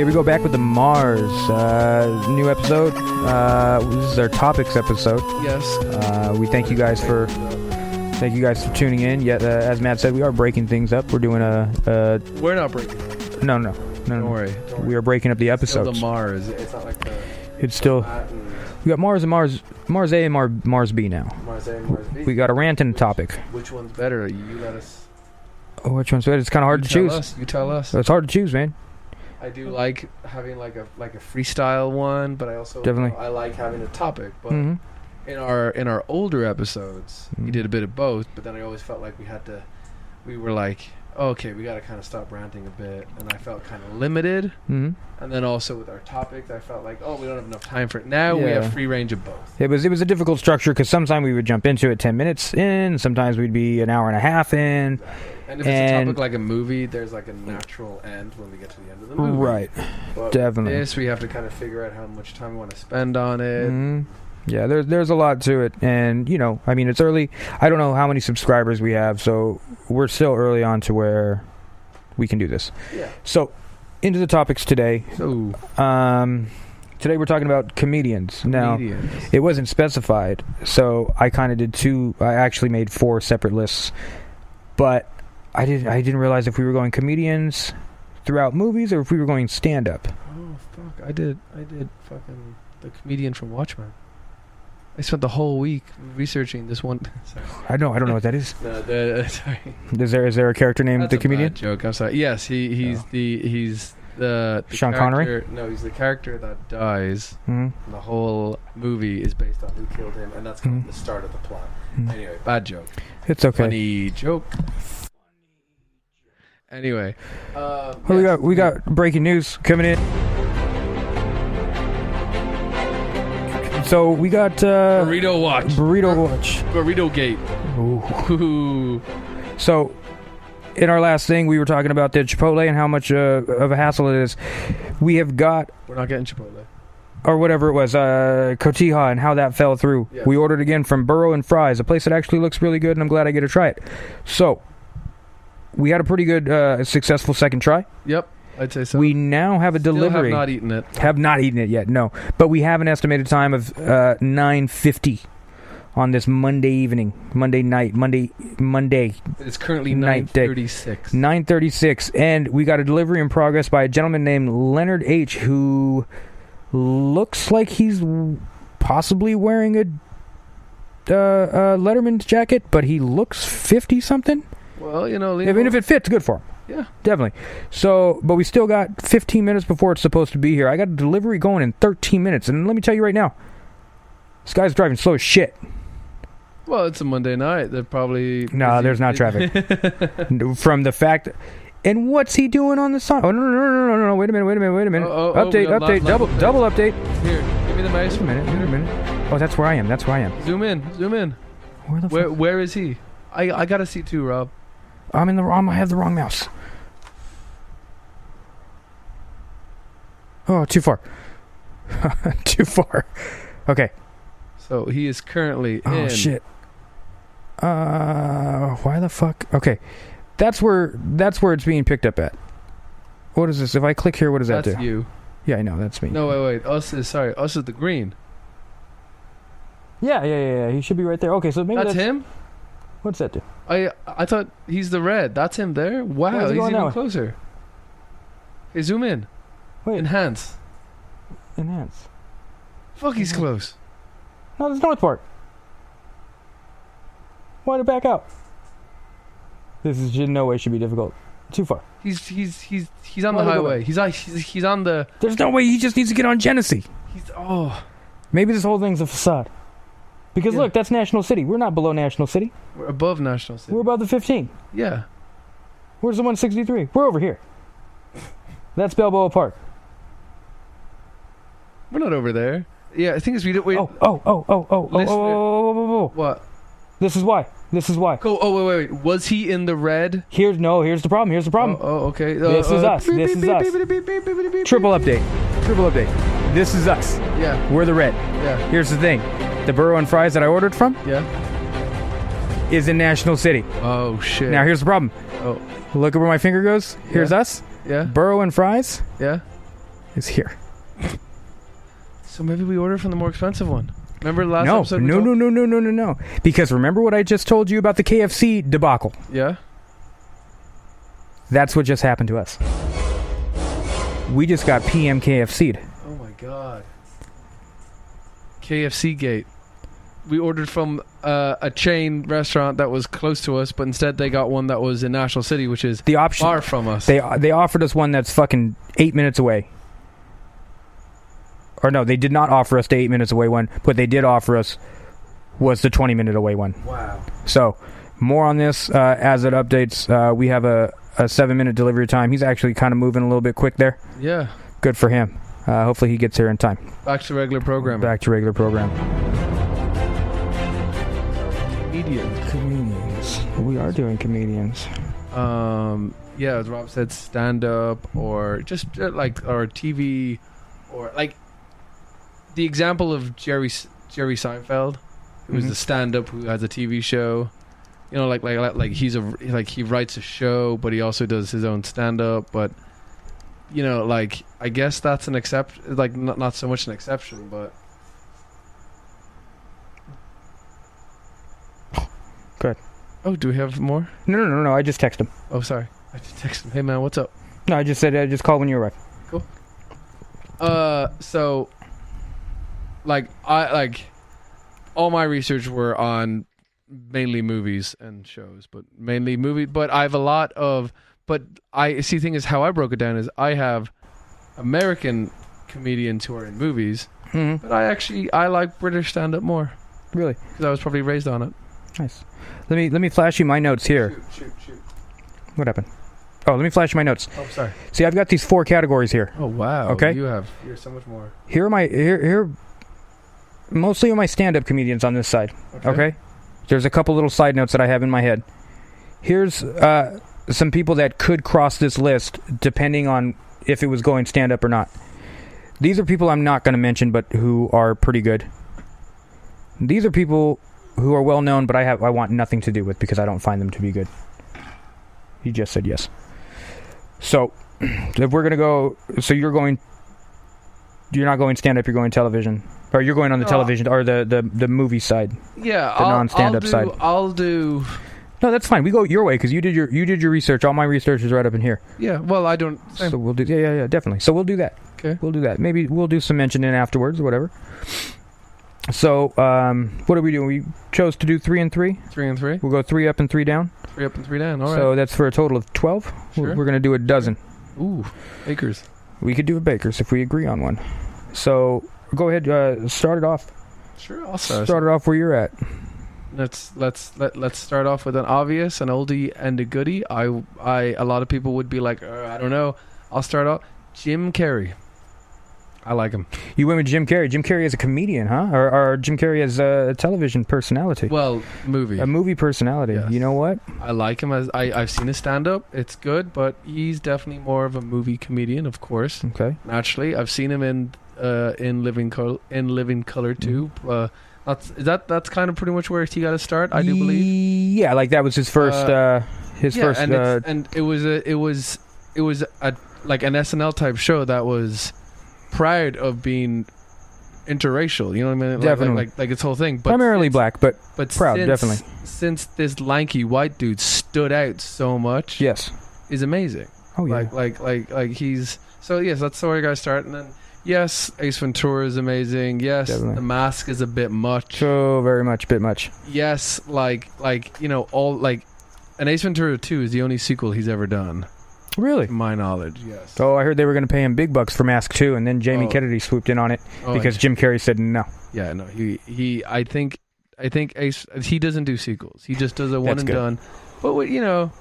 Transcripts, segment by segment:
here we go, back with the Mars. New episode. This is our topics episode. Yes. We thank you guys for tuning in. Yet, as Matt said, we are breaking things up. We're doing We're not breaking. No. Don't worry. We are breaking up the episodes. Still the Mars. It's not like the. It's still. We got Mars and Mars A and Mars B now. Mars A and Mars B. We got a rant and a topic. Which one's better? You let us. Oh, which one's better? It's kind of hard to choose. You tell us. It's hard to choose, man. I do like having like a freestyle one, but I also Definitely. I like having a topic. But Mm-hmm. in our older episodes, we did a bit of both. But then I always felt like we were like, oh, okay, we got to kind of stop ranting a bit, and I felt kind of limited. Mm-hmm. And then also with our topics, I felt like, oh, we don't have enough time for it. Now we have free range of both. It was a difficult structure because sometimes we would jump into it 10 minutes in, sometimes we'd be an hour and a half in. And if it's a topic like a movie, there's like a natural end when we get to the end of the movie. Right. But Definitely. This, we have to kind of figure out how much time we want to spend on it. Mm-hmm. Yeah, there's a lot to it. And, I mean, it's early. I don't know how many subscribers we have, so we're still early on to where we can do this. Yeah. So, into the topics today. So, today we're talking about comedians. Now, it wasn't specified, so I kind of did two. I actually made 4 separate lists, but I didn't realize if we were going comedians throughout movies or if we were going stand-up. Oh fuck! I did fucking the comedian from Watchmen. I spent the whole week researching this one. Sorry. I don't know what that is. No, sorry. Is there a character named That's the comedian? Bad joke. I'm sorry. Yes, he's the Sean Connery. No, he's the character that dies. Mm-hmm. The whole movie is based on who killed him, and that's kind of the start of the plot. Mm-hmm. Anyway, bad joke. It's okay. Funny joke. Anyway, we got breaking news coming in. So we got Burrito Watch. Burrito Gate. Ooh. So in our last thing, we were talking about the Chipotle and how much of a hassle it is. We have got. We're not getting Chipotle. Or whatever it was, Cotija, and how that fell through. Yes. We ordered again from Burrow and Fries, a place that actually looks really good, and I'm glad I get to try it. So, we had a pretty good, successful second try. Yep, I'd say so. We now have a delivery. Have not eaten it. Have not eaten it yet, no. But we have an estimated time of 9:50 on this Monday evening, Monday night, Monday. It's currently 9:36. 9:36, and we got a delivery in progress by a gentleman named Leonard H., who looks like he's possibly wearing a Letterman's jacket, but he looks 50-something. Well, I mean, if it fits, good for him. Yeah. Definitely. So, but we still got 15 minutes before it's supposed to be here. I got a delivery going in 13 minutes, and let me tell you right now, this guy's driving slow as shit. Well, it's a Monday night. They're probably... No, there's not traffic. From the fact... And what's he doing on the side? Oh, no. Wait a minute. Update. Double update. Here, give me the mouse. Wait a minute. Oh, that's where I am. Zoom in. Where the fuck? Where is he? I gotta see too, Rob. I have the wrong mouse. Oh, too far. Too far. Okay. So he is currently in... Oh, shit. Why the fuck? Okay. That's where it's being picked up at. What is this? If I click here, what does that do? That's you. Yeah, I know. That's me. No, wait. Us is the green. Yeah. He should be right there. Okay, so maybe that's him? What's that do? I thought he's the red. That's him there? Wow, he's even closer. Hey, zoom in. Wait. Enhance. Fuck, he's close. No, there's north part. Why'd it back out? This is in no way should be difficult. Too far. He's on the highway. He's on the... There's no way he just needs to get on Genesee. Maybe this whole thing's a facade. Because look, that's National City. We're not below National City. We're above National City. We're above the 15. Yeah. Where's the 163? We're over here. That's Balboa Park. We're not over there. Yeah, I think it's... Wait. Oh. What? This is why. Oh, wait. Was he in the red? Here's the problem. Oh, okay. This is us. Triple update. This is us. Yeah. We're the red. Yeah. Here's the thing. The Burrow and Fries that I ordered from is in National City. Oh, shit. Now, here's the problem. Oh. Look at where my finger goes. Here's us. Yeah. Burrow and Fries. Yeah. is here. So maybe we order from the more expensive one. Remember the last episode? No. Because remember what I just told you about the KFC debacle? Yeah. That's what just happened to us. We just got PM KFC'd. Oh my god. KFC-Gate. We ordered from a chain restaurant that was close to us, but instead they got one that was in National City, which is the option, far from us. They offered us one that's fucking 8 minutes away. Or no, they did not offer us the 8 minutes away one. What they did offer us was the 20-minute away one. Wow. So, more on this as it updates. We have a 7-minute delivery time. He's actually kind of moving a little bit quick there. Yeah. Good for him. Hopefully he gets here in time. Back to regular programming. Back to regular program. Comedians. We are doing comedians. Yeah, as Rob said, stand-up or just or TV or like the example of Jerry Seinfeld, who's the stand-up who has a TV show. You know, like he writes a show, but he also does his own stand-up. But you know, like I guess that's an exception. Like not so much an exception, but. Good. Oh, do we have more? No. I just texted him. Oh, sorry. I just texted him. Hey, man, what's up? No, I just said just call when you arrive. Cool. So, all my research were on mainly movies and shows, but mainly movie. But I have a lot of. But I see. Thing is, how I broke it down is I have American comedians who are in movies, but I like British stand-up more. Really? Because I was probably raised on it. Nice. Let me flash you my notes here. Shoot. What happened? Oh, let me flash you my notes. Oh, sorry. See, I've got these 4 categories here. Oh, wow. Okay. You're so much more. Here mostly are my stand-up comedians on this side. Okay. There's a couple little side notes that I have in my head. Here's some people that could cross this list depending on if it was going stand-up or not. These are people I'm not going to mention, but who are pretty good. These are people who are well known, but I want nothing to do with because I don't find them to be good. He just said yes. So, if we're gonna go, you're not going stand up, you're going television, or you're going on the television or the movie side. Yeah, the non-stand up side. I'll do. No, that's fine. We go your way because you did your research. All my research is right up in here. Yeah. Well, I don't. Same. So we'll do. Yeah, definitely. So we'll do that. Okay. We'll do that. Maybe we'll do some mentioning afterwards or whatever. So, what are we doing? We chose to do 3 and 3. 3 and 3. We'll go 3 up and 3 down. 3 up and 3 down. All right. So that's for a total of 12. Sure. We're going to do a dozen. Ooh, Bakers. We could do a Bakers if we agree on one. So go ahead, start it off. Sure, I'll start it off where you're at. Let's start off with an obvious, an oldie and a goodie. A lot of people would be like, I don't know. I'll start off. Jim Carrey. I like him. You went with Jim Carrey. Jim Carrey as a comedian, huh? Or Jim Carrey as a television personality? Well, movie. A movie personality. Yes. You know what? I like him as I've seen his stand-up. It's good, but he's definitely more of a movie comedian, of course. Okay. Naturally, I've seen him in Living Color too. That's kind of pretty much where he got to start, I do believe. Yeah, like that was his first. And it was like an SNL type show that was proud of being interracial, you know what I mean? Definitely. Like its whole thing. But primarily black, but proud, definitely. Since this lanky white dude stood out so much, yes, is amazing. Oh yeah. Like he's so yes, that's where I got to start. And then yes, Ace Ventura is amazing. Yes, definitely. The Mask is a bit much. So very much, bit much. Yes, like you know, all like, and Ace Ventura 2 is the only sequel he's ever done. Really? To my knowledge, yes. Oh, I heard they were going to pay him big bucks for Mask 2, and then Jamie Kennedy swooped in on it because Jim Carrey said no. Yeah, no. I think Ace, he doesn't do sequels. He just does a one and done. But you know,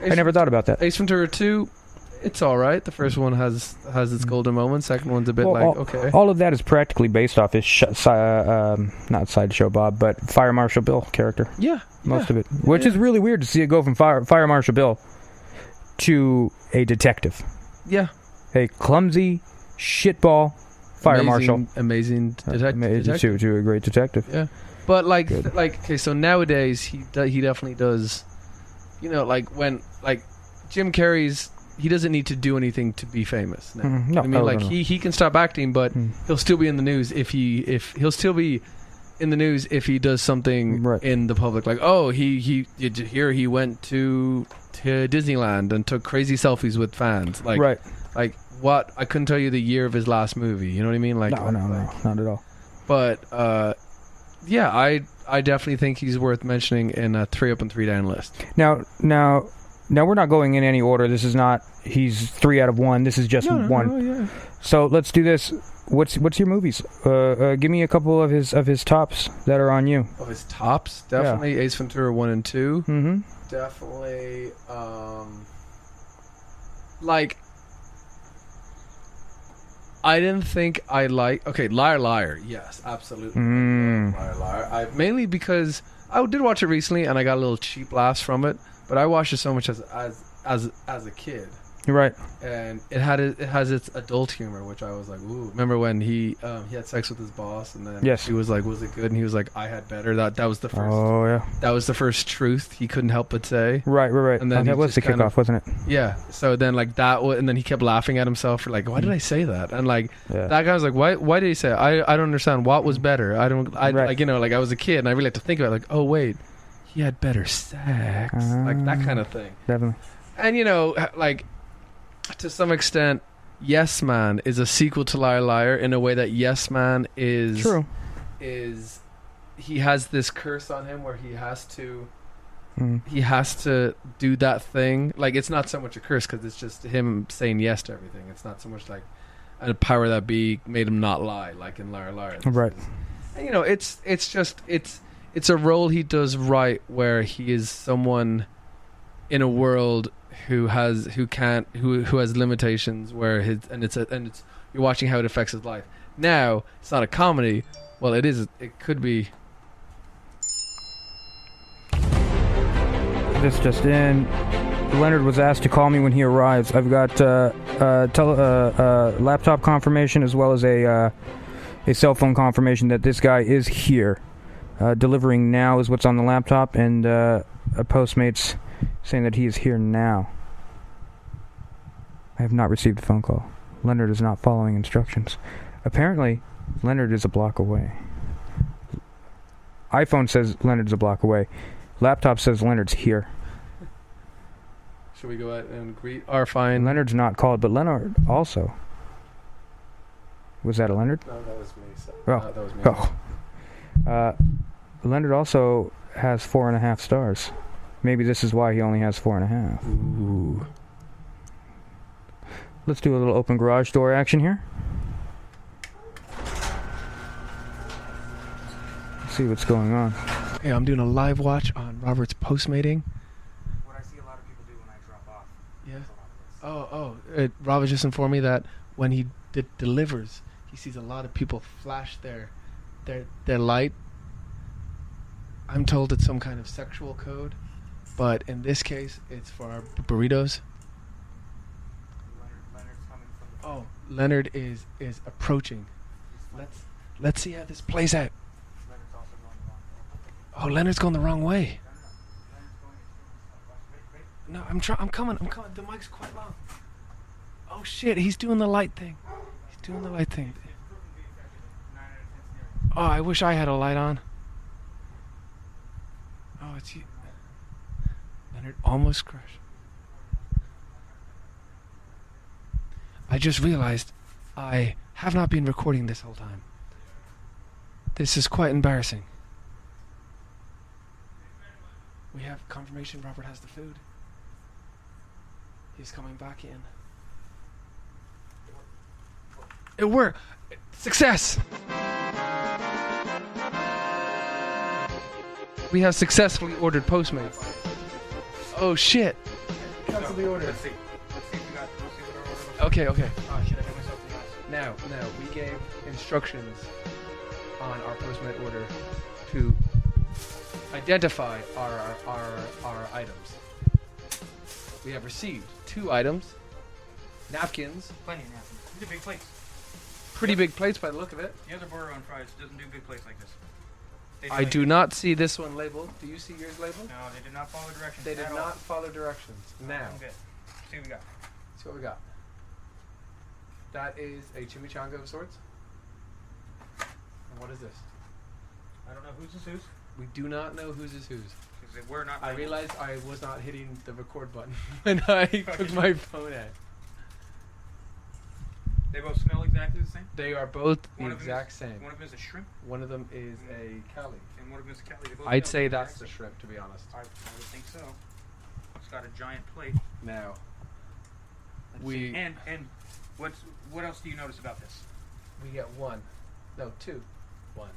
I never thought about that. Ace Ventura 2, it's all right. The first one has its golden moments. Second one's a bit okay. All of that is practically based off his not Sideshow Bob, but Fire Marshal Bill character. Yeah, most of it, which is really weird to see it go from Fire Marshal Bill to a detective. Yeah. A clumsy shitball fire marshal. Amazing detective. To a great detective. Yeah. But okay, so nowadays he definitely does, you know, like when like Jim Carrey's he doesn't need to do anything to be famous now. No, I mean, like he can stop acting, but he'll still be in the news if he'll still be in the news if he does something in the public, like, oh, he went to Disneyland and took crazy selfies with fans, like what, I couldn't tell you the year of his last movie, you know what I mean, like no, not at all. But yeah, I definitely think he's worth mentioning in a 3 up and 3 down list. Now we're not going in any order. This is not he's 3 out of 1. This is just one. Yeah. So let's do this. What's your movies? Give me a couple of his tops that are on you. Oh, his tops? Definitely Ace Ventura 1 and 2. Mm-hmm. Definitely, like, I didn't think I like... Okay, Liar Liar. Yes, absolutely. Liar Liar. Mainly because I did watch it recently and I got a little cheap laughs from it, but I watched it so much as a kid. You're right. And it has its adult humor, which I was like, ooh. Remember when he had sex with his boss, and then he was like, was it good? And he was like, I had better. That was the first. Oh yeah. That was the first truth he couldn't help but say. Right. And then that was the kickoff, wasn't it? Yeah. So then like and then he kept laughing at himself for like, why did I say that? And like that guy was like, why did he say it? I don't understand. What was better? Like, you know, like I was a kid and I really had to think about it, like, oh wait, he had better sex, like that kind of thing. Definitely. And you know, like, to some extent, Yes Man is a sequel to Liar Liar in a way that Yes Man is true. He has this curse on him where he has to do that thing. Like, it's not so much a curse because it's just him saying yes to everything. It's not so much like a power that be made him not lie, like in Liar Liar. Right. And, you know, it's a role he does right where he is someone in a world who has limitations, where it's you're watching how it affects his life. Now it's not a comedy. Well, it is. It could be. This just in. Leonard was asked to call me when he arrives. I've got laptop confirmation as well as a cell phone confirmation that this guy is here. Delivering now is what's on the laptop, and a Postmates saying that he is here now. I have not received a phone call. Leonard is not following instructions. Apparently, Leonard is a block away. iPhone says Leonard's a block away. Laptop says Leonard's here. Should we go out and greet our fine... Leonard's not called, but Leonard also. Was that a Leonard? No, that was me. That was me. Leonard also has 4.5 stars. Maybe this is why he only has 4.5. Ooh. Let's do a little open garage door action here. Let's see what's going on. Hey, I'm doing a live watch on Robert's postmating. What I see a lot of people do when I drop off. Yeah. Robert just informed me that when he delivers, he sees a lot of people flash their light. I'm told it's some kind of sexual code, but in this case, it's for our burritos. Leonard's coming from the Leonard is approaching. Let's see how this plays out. Leonard's going the wrong way. No, I'm coming. The mic's quite long. Oh shit, he's doing the light thing. Oh, I wish I had a light on. Oh, it's you. Leonard almost crashed. I just realized I have not been recording this whole time. This is quite embarrassing. We have confirmation Robert has the food. He's coming back in. It worked! Success! We have successfully ordered Postmates. Oh shit! Cancel the order. Let's see if we got. Okay. Oh shit! I got myself the house. Now we gave instructions on our Postmate order to identify our items. We have received 2 items. Napkins. Plenty of napkins. These are big plates. Pretty big plates by the look of it. The other burger on fries doesn't do big plates like this. I do not see this one labeled. Do you see yours labeled? No, they did not follow directions. They did not follow directions. Now. I'm good. See what we got. So what we got? That is a chimichanga of sorts. And what is this? I don't know whose is whose. We do not know whose is whose. Because we're not. I realized I was not hitting the record button when I took my phone out. They both smell exactly the same. They are both the One of them exact is- same. One of them is a shrimp, One of them is a cali. and one of them is a Cali. They both I'd smell say the that's exact the same. shrimp, to be honest. I would think so. It's got a giant plate. Now, Let's We- see. And what else do you notice about this? we get one. No, two. One.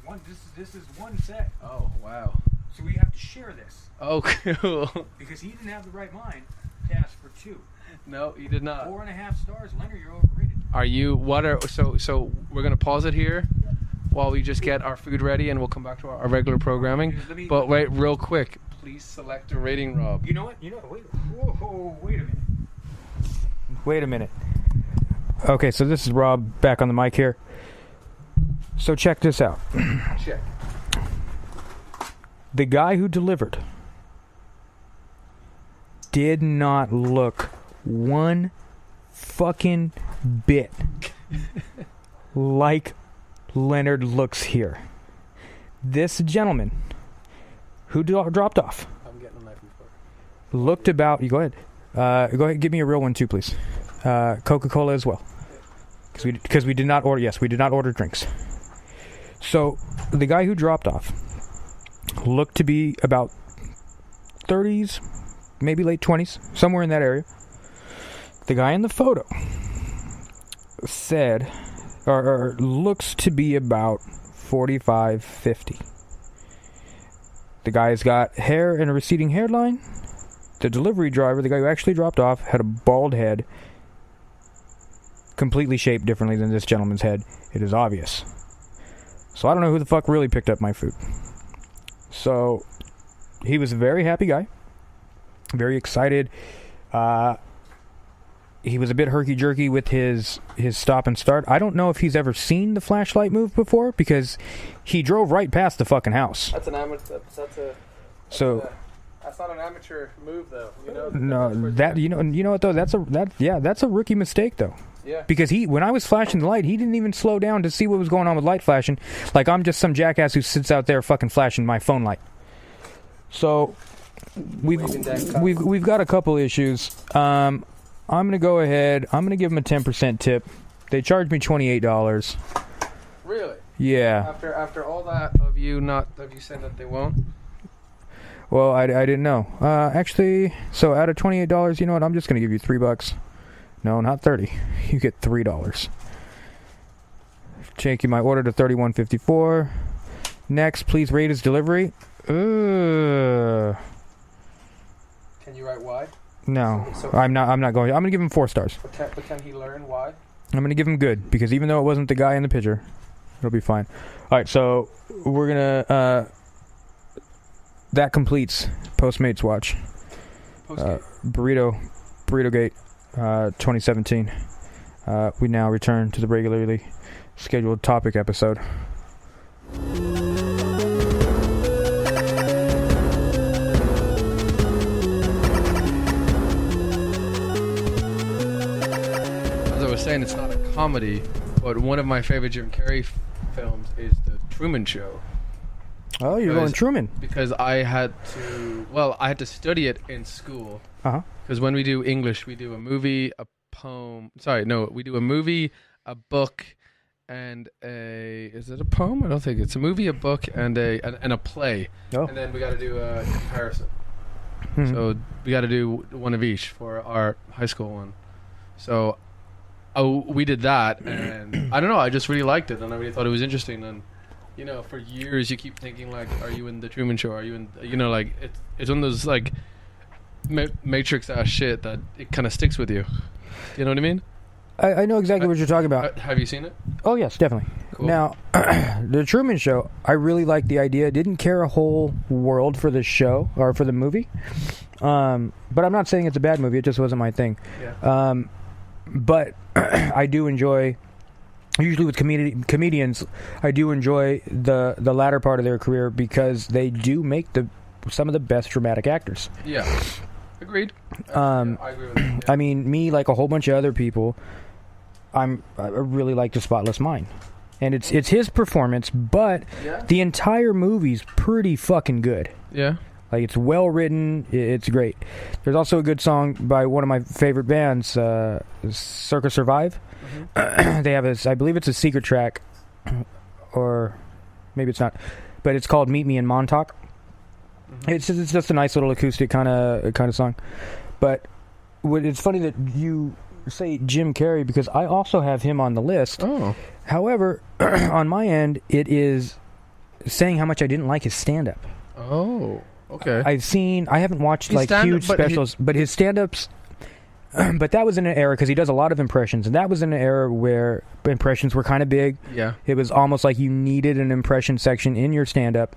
One. This is one set. Oh, wow. So we have to share this Oh, cool. because he didn't have the right mind to ask for 2. No, you did not. 4.5 stars, Leonard. You're overrated. Are you, so we're going to pause it here while we just get our food ready and we'll come back to our regular programming. Let me- But wait, real quick. Please select a rating, Rob. You know what? Wait. Whoa, wait a minute. Wait a minute. Okay, so this is Rob back on the mic here. So check this out. Check. The guy who delivered did not look one fucking bit like Leonard looks here. This gentleman who dropped off I'm getting a knife and fork. looked about. You go ahead. Go ahead. Give me a real one too, please. Coca-Cola as well, because we did not order. Yes, we did not order drinks. So the guy who dropped off looked to be about 30s, maybe late 20s, somewhere in that area. The guy in the photo said, or looks to be about 45, 50. The guy's got hair and a receding hairline. The delivery driver, the guy who actually dropped off, had a bald head, completely shaped differently than this gentleman's head. It is obvious. So I don't know who the fuck really picked up my food. So he was a very happy guy, very excited. He was a bit herky-jerky with his stop and start. I don't know if he's ever seen the flashlight move before, because he drove right past the fucking house. That's an amateur. That's not an amateur move, though. You know. No, that you know what though? That's a rookie mistake though. Yeah. Because when I was flashing the light, he didn't even slow down to see what was going on with light flashing. Like I'm just some jackass who sits out there fucking flashing my phone light. So we've got a couple issues. I'm gonna go ahead. I'm gonna give him a 10% tip. They charged me $28. Really? Yeah. After all that of you saying that they won't. Well, I didn't know. Actually, so out of $28, you know what? I'm just gonna give you $3. No, not 30. You get $3. Change my order to $31.54. Next, please rate his delivery. Can you write why? No, So- I'm not going. I'm gonna give him 4 stars. But can he learn why? I'm gonna give him good, because even though it wasn't the guy in the picture, it'll be fine. All right, so we're gonna. That completes Postmates Watch. Burrito-Gate 2017. We now return to the regularly scheduled topic episode. As I was saying, it's not a comedy, but one of my favorite Jim Carrey films is The Truman Show. Oh, you're going Truman. Because I had to study it in school. Uh-huh. Because when we do English, we do a movie, a poem. We do a movie, a book, and is it a poem? I don't think it's a movie, a book, and a play. Oh. And then we got to do a comparison. Mhm. So we got to do one of each for our high school one. So we did that, and I don't know, I just really liked it, and I really thought it was interesting. And you know, for years you keep thinking like, are you in the Truman Show? Are you in? You know, like it's one of those like Matrix ass shit that it kind of sticks with you. You know what I mean? I know exactly what you're talking about. Have you seen it? Oh, yes, definitely. Cool. Now, The Truman Show, I really liked the idea. Didn't care a whole world for the show, or for the movie. But I'm not saying it's a bad movie. It just wasn't my thing. Yeah. But I do enjoy, usually with comedians, I do enjoy the latter part of their career, because they do make some of the best dramatic actors. Yeah. Agreed. I agree with that. Yeah. I mean, me, like a whole bunch of other people, I really like The Spotless Mind. And it's his performance, but the entire movie's pretty fucking good. Yeah. Like, it's well written. It's great. There's also a good song by one of my favorite bands, Circa Survive. Mm-hmm. They have I believe it's a secret track, or maybe it's not, but it's called "Meet Me in Montauk." Mm-hmm. It's just a nice little acoustic kind of song. But it's funny that you say Jim Carrey, because I also have him on the list. Oh. However, on my end, it is saying how much I didn't like his stand-up. Oh, okay. I haven't watched like huge specials, but his stand-ups, but that was in an era, because he does a lot of impressions, and that was in an era where impressions were kind of big. Yeah. It was almost like you needed an impression section in your stand-up.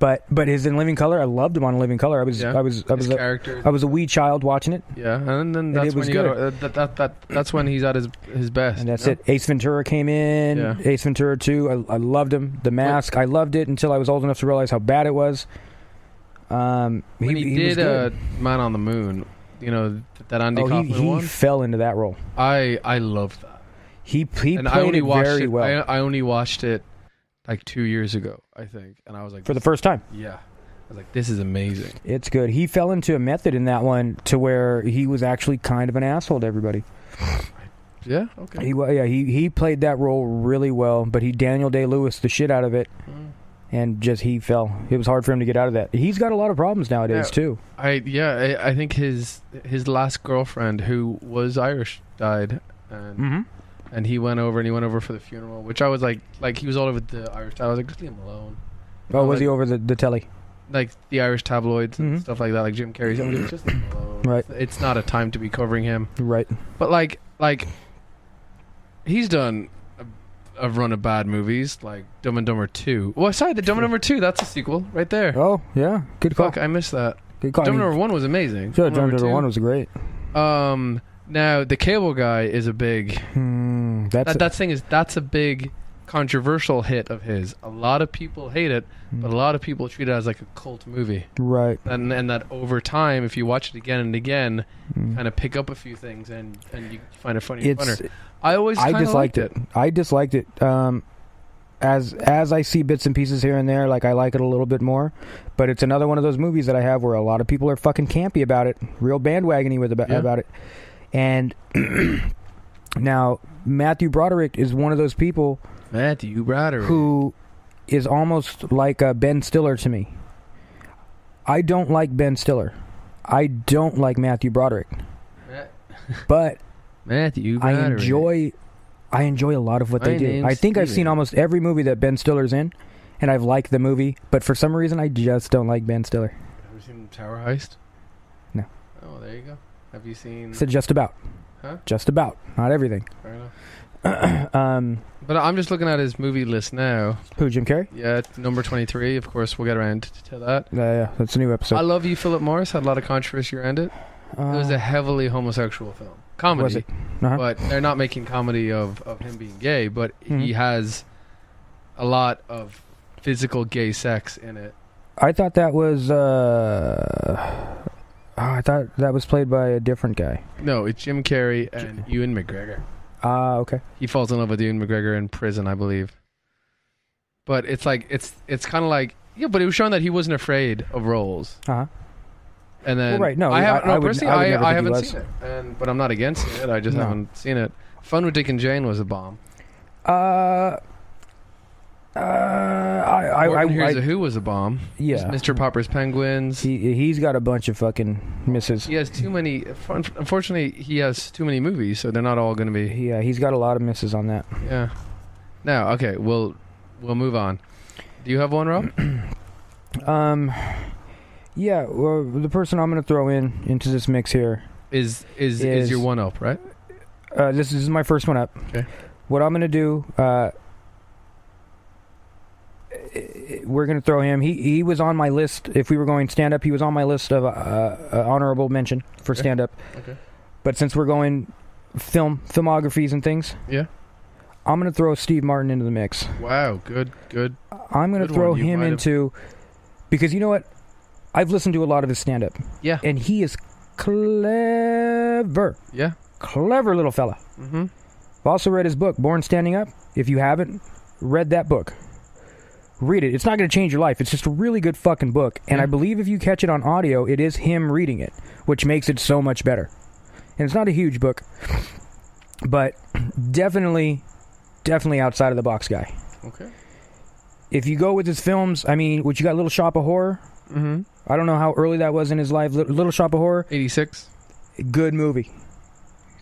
But his In Living Color, I loved him on Living Color. I was a wee child watching it. Yeah, and then that's when that's when he's at his best. And that's it. Ace Ventura came in. Yeah. Ace Ventura 2. I loved him. The Mask. I loved it until I was old enough to realize how bad it was. When he did Man on the Moon, you know, that Andy Kaufman one. He fell into that role. I loved that. He played it very well. I only watched it like 2 years ago, I think, and I was like, for the first time. Yeah, I was like, this is amazing. It's good. He fell into a method in that one to where he was actually kind of an asshole to everybody. Yeah. Okay. He played that role really well, but he Daniel Day-Lewis the shit out of it, and he fell. It was hard for him to get out of that. He's got a lot of problems nowadays too. I think his last girlfriend, who was Irish, died, and. And he went over for the funeral, which I was like he was all over the Irish. I was like, just leave him alone. Oh, was he over the telly? Like the Irish tabloids and stuff like that, like Jim Carrey. Just leave him alone. Right. It's not a time to be covering him. Right. But like he's done a run of bad movies, like Dumb and Dumber 2. Well, sorry, the Dumb and Dumber 2. That's a sequel right there. Oh yeah, good call. Fuck, I missed that. Good call. Dumb and Dumber 1 was amazing. Sure, Dumb and Dumber 1 was great. Now the Cable Guy is a big. That's a big controversial hit of his. A lot of people hate it, but a lot of people treat it as like a cult movie. Right. And that over time, if you watch it again and again, you kind of pick up a few things and you find it funny and funner. I disliked it. I disliked it. As I see bits and pieces here and there, like I like it a little bit more. But it's another one of those movies that I have where a lot of people are fucking campy about it, real bandwagony about it. And now Matthew Broderick is one of those people. Who is almost like a Ben Stiller to me. I don't like Ben Stiller. I don't like Matthew Broderick. But Matthew Broderick. I enjoy a lot of what they do. I think I've seen almost every movie that Ben Stiller's in, and I've liked the movie, but for some reason I just don't like Ben Stiller. Have you seen Tower Heist? No. Oh, there you go. Have you seen... So just about. Huh? Just about. Not everything. Fair enough. But I'm just looking at his movie list now. Who, Jim Carrey? Yeah, number 23. Of course, we'll get around to that. Yeah, that's a new episode. I Love You, Philip Morris had a lot of controversy around it. It was a heavily homosexual film. Comedy. Was it? Uh-huh. But they're not making comedy of him being gay, but he has a lot of physical gay sex in it. I thought that was... I thought that was played by a different guy. No, it's Jim Carrey and Ewan McGregor. Okay. He falls in love with Ewan McGregor in prison, I believe. But it's like it's kind of like but it was showing that he wasn't afraid of roles. Uh-huh. And then right, no, I haven't seen it, but I'm not against it. I just haven't seen it. Fun with Dick and Jane was a bomb. Here's a Who was a bomb. Yeah. Mr. Popper's Penguins. He's got a bunch of fucking misses. He has too many. Unfortunately, he has too many movies, so they're not all going to be. Yeah, he's got a lot of misses on that. Yeah. Now, okay, we'll move on. Do you have one, Rob? Yeah. Well, the person I'm going to throw into this mix here is your one up, right? This is my first one up. Okay. What I'm going to do. We're going to throw him. He was on my list. If we were going stand-up, he was on my list of honorable mention for stand-up. Okay. But since we're going filmographies and things, I'm going to throw Steve Martin into the mix. Wow, good. I'm going to throw him into... Because you know what? I've listened to a lot of his stand-up. Yeah. And he is clever. Yeah. Clever little fella. Mm-hmm. I've also read his book, Born Standing Up. If you haven't read that book, read it. It's not going to change your life. It's just a really good fucking book. And I believe if you catch it on audio, it is him reading it, which makes it so much better. And it's not a huge book, but definitely outside of the box guy. Okay. If you go with his films, I mean, what you got, Little Shop of Horror? Mm-hmm. I don't know how early that was in his life. Little Shop of Horror? 86. Good movie.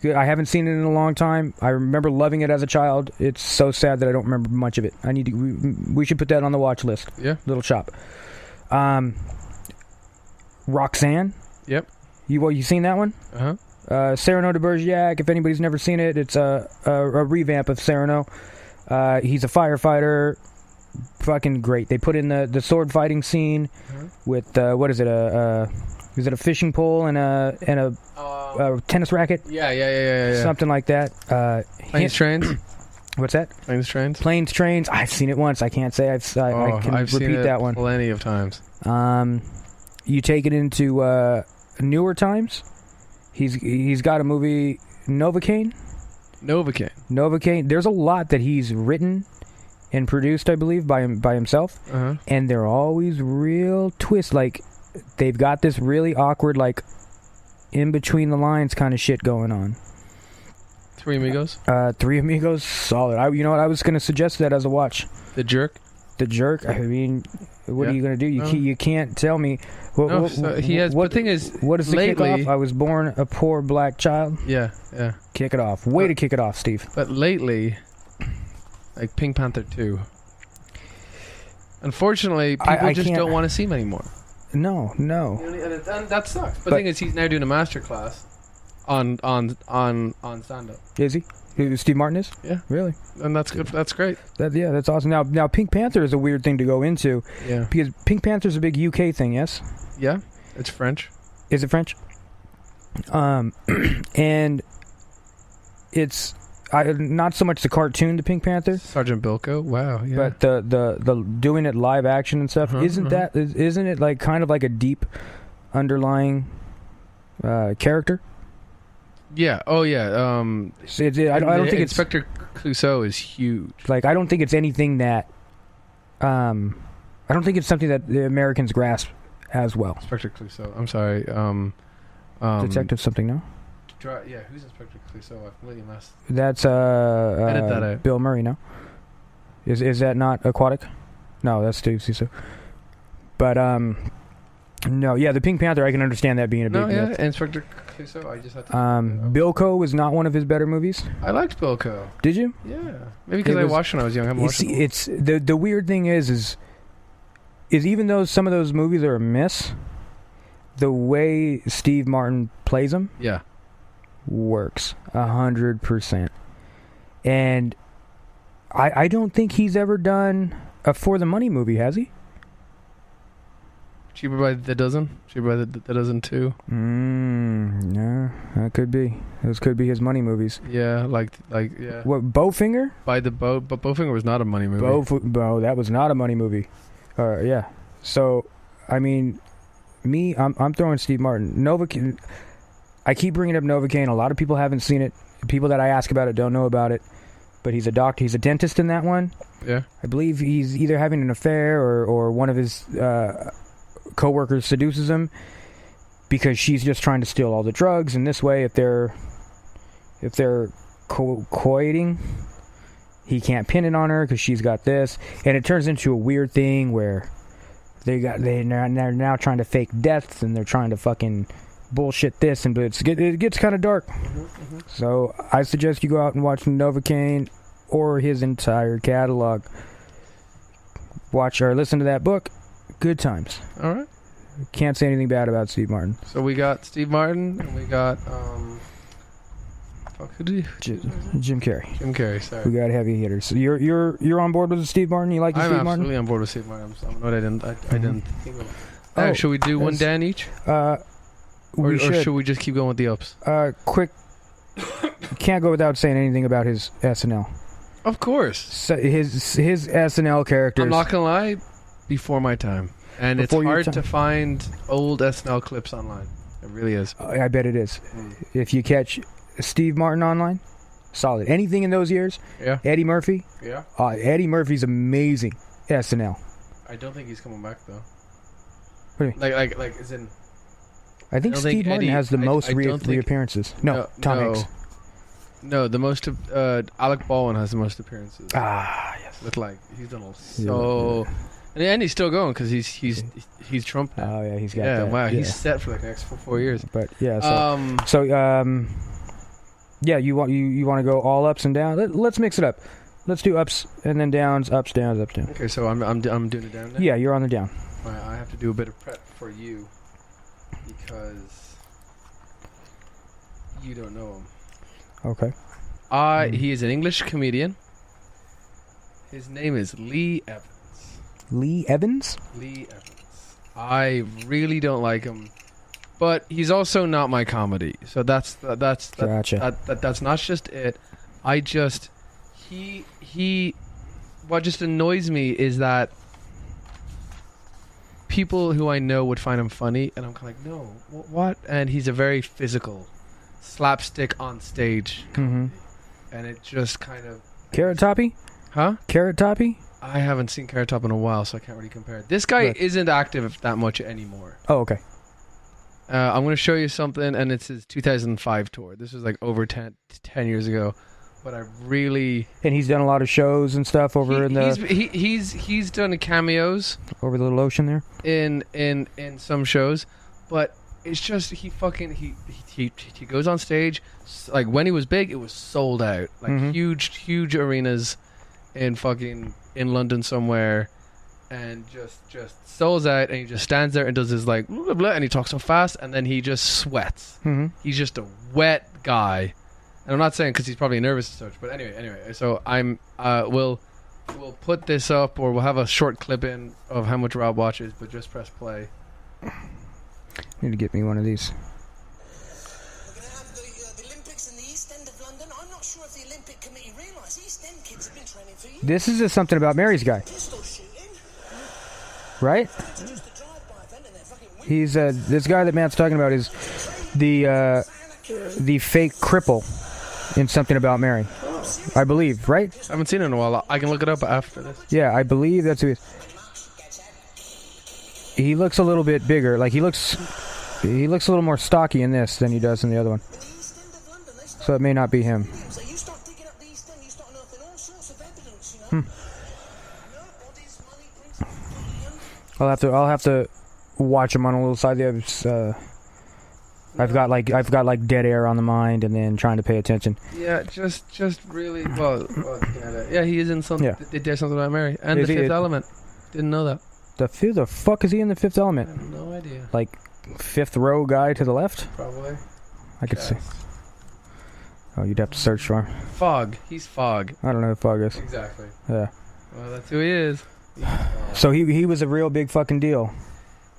Good. I haven't seen it in a long time. I remember loving it as a child. It's so sad that I don't remember much of it. I need to. We should put that on the watch list. Yeah. Little Shop. Roxanne. Yep. You seen that one? Uh-huh. Cyrano de Bergerac. If anybody's never seen it, it's a revamp of Cyrano. He's a firefighter. Fucking great. They put in the sword fighting scene with what is it? Is it a fishing pole and a tennis racket? Yeah. Something like that. Planes, trains. What's that? Planes, trains. Planes, trains. I've seen it once. I can't say I can I've repeat seen it that one. Plenty of times. You take it into newer times. He's got a movie, Novocaine. There's a lot that he's written and produced, I believe, by himself, and they're always real twist. Like they've got this really awkward, like in between the lines kind of shit going on. Three Amigos. Three Amigos, solid. You know what? I was gonna suggest that as a watch. The Jerk. I mean, what are you gonna do? You can't tell me. The thing is, what is the lately, kick off? I was born a poor black child. Yeah. Kick it off. Way to kick it off, Steve. But lately, like Pink Panther 2. Unfortunately, people just don't want to see him anymore. No. And that sucks. But the thing is, he's now doing a master class on stand-up. Is he? Who Steve Martin is? Yeah. Really? And that's good. That's great. That's awesome. Now, Pink Panther is a weird thing to go into. Yeah. Because Pink Panther's a big UK thing, yes? Yeah. It's French. Is it French? And it's not so much the cartoon, the Pink Panther, Sergeant Bilko. Wow. Yeah. but the doing it live action and stuff. Isn't it like kind of like a deep underlying character? Yeah. Oh, yeah. I don't think Inspector Clouseau is huge. Like I don't think it's anything that. I don't think it's something that the Americans grasp as well. Inspector Clouseau. I'm sorry. Detective something, no? Yeah, who's Inspector Clouseau? I've completely messed. That's Edit that out. Bill Murray, no? Is that not Aquatic? No, that's Steve Zissou. But no, yeah, the Pink Panther, I can understand that being a big myth. Inspector Clouseau. I just had to. Bilko was not one of his better movies. I liked Bilko. Did you? Yeah, maybe because I watched when I was young. I haven't watched it. It's the weird thing is even though some of those movies are a miss, the way Steve Martin plays them, works 100%. And I don't think he's ever done a For the Money movie, has he? Cheaper by the Dozen? Cheaper by the Dozen 2? No, that could be. Those could be his money movies. Yeah, yeah. What, Bowfinger? By the Boat, but Bowfinger was not a money movie. That was not a money movie. Yeah. So, I mean, I'm throwing Steve Martin. Novocaine. I keep bringing up Novocaine. A lot of people haven't seen it. People that I ask about it don't know about it. But he's a doctor. He's a dentist in that one. Yeah. I believe he's either having an affair or one of his co-workers seduces him because she's just trying to steal all the drugs. And this way, if they're coiting, he can't pin it on her because she's got this. And it turns into a weird thing where they're now trying to fake deaths and they're trying to fucking bullshit this, and it gets kind of dark. So I suggest you go out and watch Novocaine or his entire catalog. Watch or listen to that book. Good times. All right. Can't say anything bad about Steve Martin. So we got Steve Martin and we got Jim Carrey. Jim Carrey. Sorry. We got heavy hitters. So you're on board with Steve Martin? You like Steve Martin? I'm absolutely on board with Steve Martin. I didn't think of. Should we do one Dan each? Or should we just keep going with the ups? Quick. Can't go without saying anything about his SNL. Of course. So his SNL characters. I'm not gonna lie. Before my time. And it's before your hard time. to find old SNL clips online. It really is. I bet it is. If you catch Steve Martin online, solid. Anything in those years, Yeah. Eddie Murphy, Yeah. Eddie Murphy's amazing. SNL. I don't think he's coming back though. What do you Like as in. I think don't Steve think Martin Eddie- has the most I don't think- reappearances. No, Tom Hanks. No, the most. Alec Baldwin has the most appearances. Yes. With he's done so. And he's still going because he's Trump now. Oh yeah, he's got Yeah, that. wow, Yeah. he's set for the next 4 years. But yeah, yeah, you want to go all ups and downs. Let's mix it up. Let's do ups and then downs, ups, downs, ups, downs. Okay, so I'm doing it down now. Yeah, you're on the down. I have to do a bit of prep for you because you don't know him. Okay. He is an English comedian. His name is Lee Evans. Lee Evans? Lee Evans. I really don't like him, but he's also not my comedy. So that's Gotcha. that's not just it. What just annoys me is that people who I know would find him funny, and I'm kind of like, no, what? And he's a very physical, slapstick on stage comedy, and it just kind of. Carrot Toppy? Huh? Carrot Toppy? I haven't seen Carrot Top in a while, so I can't really compare. This guy isn't active that much anymore. Oh, okay. I'm going to show you something, and it's his 2005 tour. This was like over 10 years ago, but I really. And he's done a lot of shows and stuff over He's done cameos over the little ocean there. in some shows, but it's just he goes on stage like when he was big, it was sold out, like huge arenas in London somewhere, and just sold out, and he just stands there and does his like blah, blah, blah, and he talks so fast, and then he just sweats. He's just a wet guy, and I'm not saying because he's probably nervous and such, but anyway. So we'll put this up, or we'll have a short clip in of how much Rob watches, but just press play. Need to get me one of these. We're going to have the Olympics in the East End of London. I'm not sure if the Olympic Committee realise East End kids have been training for years. This is just something about Mary's guy, Pistol shooting. right? Just a drive-by event and they're fucking winning. He's this guy that Matt's talking about is the fake cripple in Something About Mary, I believe, right? I haven't seen it in a while. I can look it up after this. Yeah, I believe that's who he is. He looks a little bit bigger. Like he looks a little more stocky in this than he does in the other one. In the East End of London, they start So it may not be him. so you start digging up the East End, you start unearthing all sorts of evidence, you know. Bodies, money, brings I'll have to watch him on a little side. I've got like dead air on the mind, and then trying to pay attention. Yeah, just really well yeah, he is in something. Yeah. They did something about Mary and Is the he- Fifth Element. Didn't know that. The fuck is he in The Fifth I Element? have no idea. Like fifth row guy to the left? Probably. I could see. Oh, you'd have to search for him. Fog. He's Fog. I don't know who Fog is. Exactly. Yeah. Well, that's who he is. So he was a real big fucking deal.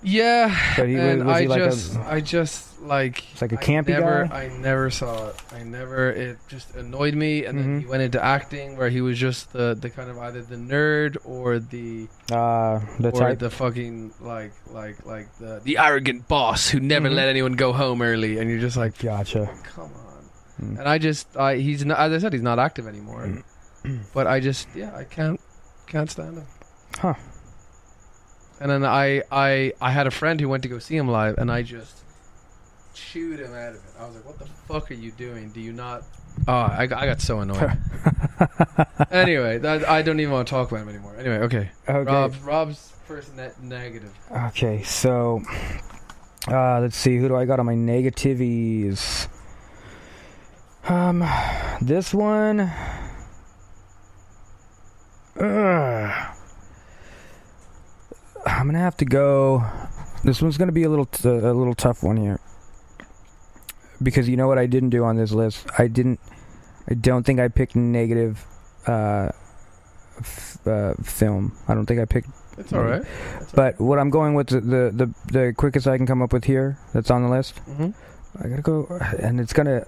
Yeah. But he and was he like I just like. It's like a campy guy? I never saw it. It just annoyed me, and then he went into acting, where he was just the kind of either the nerd or the type. the fucking like the arrogant boss who never let anyone go home early, and you're just like, Gotcha. come on. And he's not, as I said, he's not active anymore. But I can't stand him. Huh. And then I had a friend who went to go see him live, and I just chewed him out of it. I was like, what the fuck are you doing? Do you not... Oh, I got so annoyed. Anyway, I don't even want to talk about him anymore. Anyway, okay. Rob's first negative. Okay, so... let's see, who do I got on my negativities? This one... I'm gonna have to go. This one's gonna be a little tough one here, because you know what I didn't do on this list. I don't think I picked negative film. I don't think I picked. It's all right. But what I'm going with the quickest I can come up with here that's on the list. I gotta go, and it's gonna.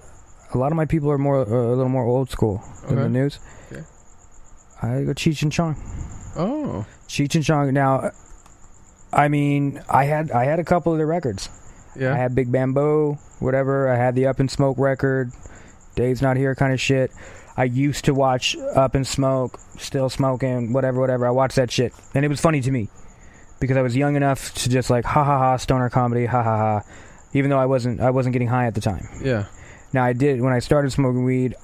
A lot of my people are a little more old school than the news. Okay. I go Cheech and Chong. Oh. Cheech and Chong. Now, I mean, I had a couple of the records. Yeah. I had Big Bamboo, whatever. I had the Up in Smoke record, Dave's Not Here kind of shit. I used to watch Up in Smoke, Still Smoking, whatever. I watched that shit, and it was funny to me because I was young enough to just like ha ha ha stoner comedy, ha ha ha. Even though I wasn't getting high at the time. Yeah. Now I did when I started smoking weed.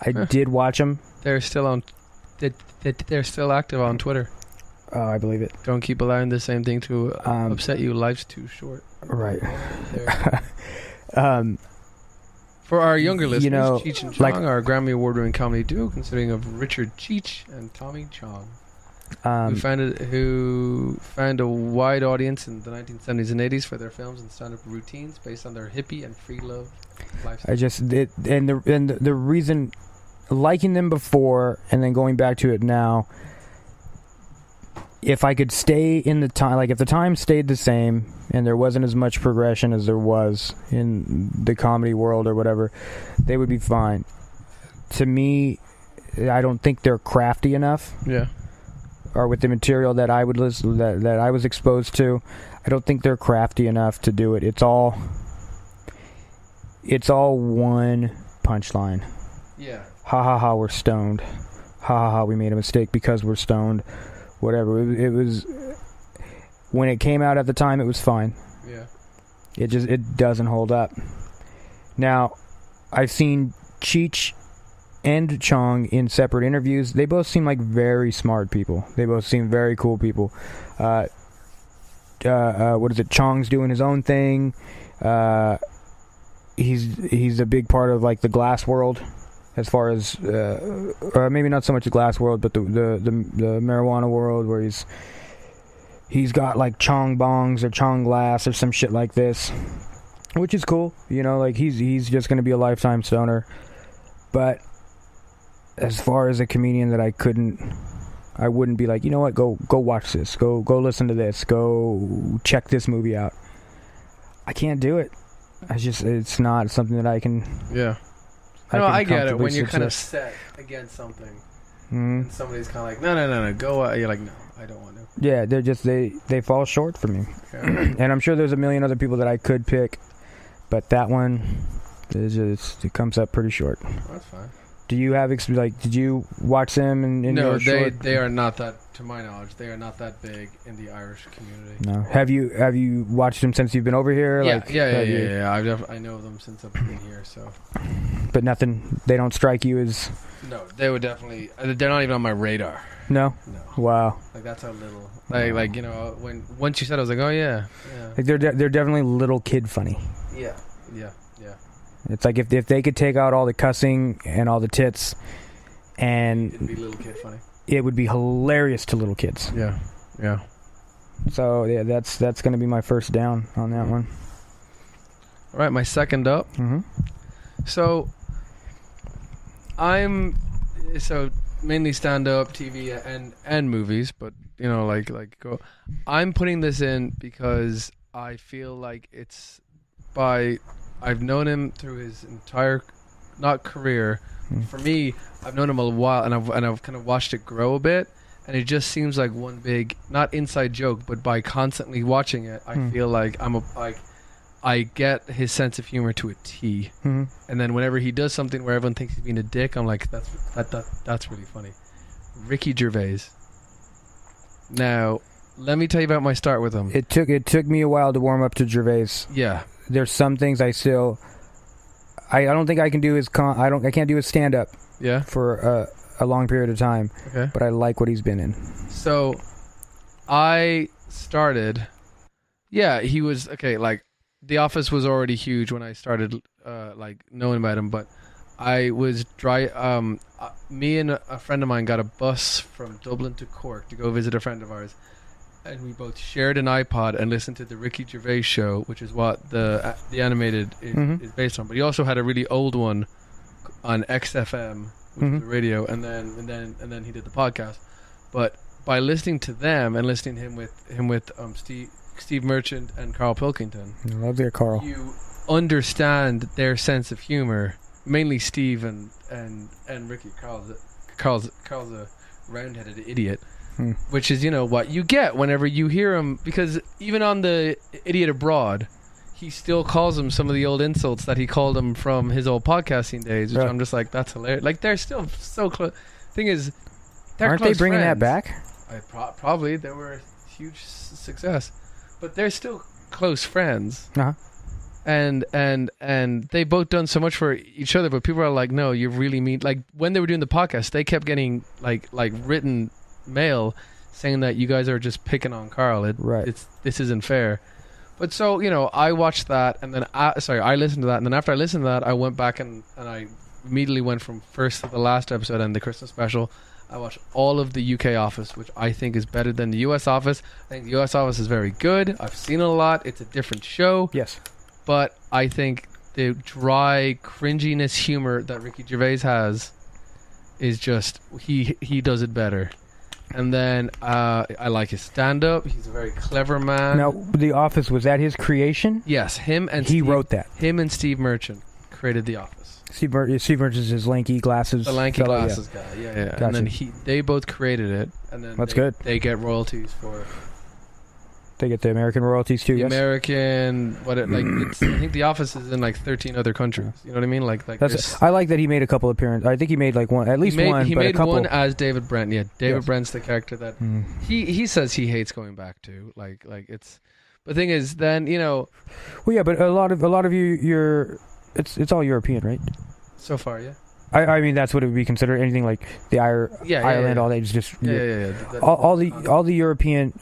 I did watch them. They're still on. They're still active on Twitter. Oh, I believe it. Don't keep allowing the same thing to upset you. Life's too short. Right. For our younger listeners, you know, Cheech and Chong are a Grammy Award-winning comedy duo consisting of Richard Cheech and Tommy Chong, who found a wide audience in the 1970s and 80s for their films and stand-up routines based on their hippie and free love lifestyle. The reason liking them before and then going back to it now, if I could stay in the time, like if the time stayed the same and there wasn't as much progression as there was in the comedy world or whatever, they would be fine. To me, I don't think they're crafty enough. Yeah. Or with the material that I would listen, that I was exposed to, I don't think they're crafty enough to do it. It's all one punchline. Yeah. Ha ha ha, we're stoned. Ha ha ha, we made a mistake because we're stoned. Whatever. It was when it came out at the time, it was fine. Yeah. It doesn't hold up. Now, I've seen Cheech and Chong in separate interviews. They both seem like very smart people. They both seem very cool people. What is it? Chong's doing his own thing. He's a big part of like the glass world, as far as or maybe not so much the glass world, but the marijuana world, where he's got like Chong bongs or Chong glass or some shit like this, which is cool. You know, like he's just gonna be a lifetime stoner. But as far as a comedian that I wouldn't be like, you know what, go watch this, go listen to this, go check this movie out. I can't do it. It's not something that I can. Yeah. No, I get it. When you're kind of set against something, and somebody's kind of like, no, go. You're like, no, I don't want to. Yeah, they're just they fall short for me. Yeah. And I'm sure there's a million other people that I could pick, but that one it comes up pretty short. That's fine. Do you have did you watch them in no, your short? they are not that, to my knowledge, they are not that big in the Irish community. No. Have you watched them since you've been over here? Yeah. I know them since I've been here, so. But nothing. They don't strike you as. No, they would definitely. They're not even on my radar. No. No. Wow. Like that's how little. Like you know, once you said, I was like, oh yeah. Like they're definitely little kid funny. Yeah. It's like if they could take out all the cussing and all the tits, and it'd be little kid funny. It would be hilarious to little kids. Yeah. So yeah, that's going to be my first down on that one. All right, my second up. Mm-hmm. So mainly stand up, TV, and movies, but you know, like go. I'm putting this in because I feel like I've known him through his entire, not career. For me, I've known him a while, and I've kind of watched it grow a bit, and it just seems like one big, not inside joke, but by constantly watching it, I feel like I get his sense of humor to a T. Mm-hmm. And then whenever he does something where everyone thinks he's being a dick, I'm like, that's really funny. Ricky Gervais. Now, let me tell you about my start with him. It took me a while to warm up to Gervais. Yeah. There's some things I don't think I can do I can't do his stand up. Yeah. For a long period of time. Okay. But I like what he's been in. So I started. Yeah, he was okay. Like The Office was already huge when I started knowing about him, but I was me and a friend of mine got a bus from Dublin to Cork to go visit a friend of ours. And we both shared an iPod and listened to the Ricky Gervais show, which is what the animated is based on. But he also had a really old one on XFM, which was the radio, and then he did the podcast. But by listening to them and listening to him with Steve Merchant and Carl Pilkington, I love their Carl. You understand their sense of humor. Mainly Steve and Ricky. Carl's a round-headed idiot. which is, you know, what you get whenever you hear him. Because even on the Idiot Abroad, he still calls him some of the old insults that he called him from his old podcasting days, which I'm just like, that's hilarious. Like, they're still so close. Thing is, aren't they bringing that back? Probably. They were a huge success. But they're still close friends. Uh-huh. And they both done so much for each other, but people are like, no, you really mean, like, when they were doing the podcast, they kept getting like written mail saying that you guys are just picking on Carl. This isn't fair. But so, you know, I watched that, and then I listened to that, and then after I listened to that, I went back and I immediately went from first to the last episode and the Christmas special. I watched all of the UK Office, which I think is better than the US Office. I think the US Office is very good. I've seen it a lot. It's a different show. Yes. But I think the dry cringiness humor that Ricky Gervais has is just, he does it better. And then I like his stand-up. He's a very clever man. Now, The Office, was that his creation? Yes, He wrote that. Him and Steve Merchant created The Office. Steve Merchant is his lanky glasses. The lanky glasses guy. Yeah. Gotcha. And then they both created it. And then that's good. They get royalties for it. They get the American royalties too. The yes. American, I think The Office is in like 13 other countries. You know what I mean? Like I like that he made a couple appearances. I think he made like one, at least one. He but made a couple. one as David Brent. Yeah, David Brent's the character that he says he hates going back to. Like it's. But the thing is, then, you know. Well, yeah, but a lot of you're it's all European, right? So far, yeah. I mean, that's what it would be considered. Anything like the Ireland, all that is just all the European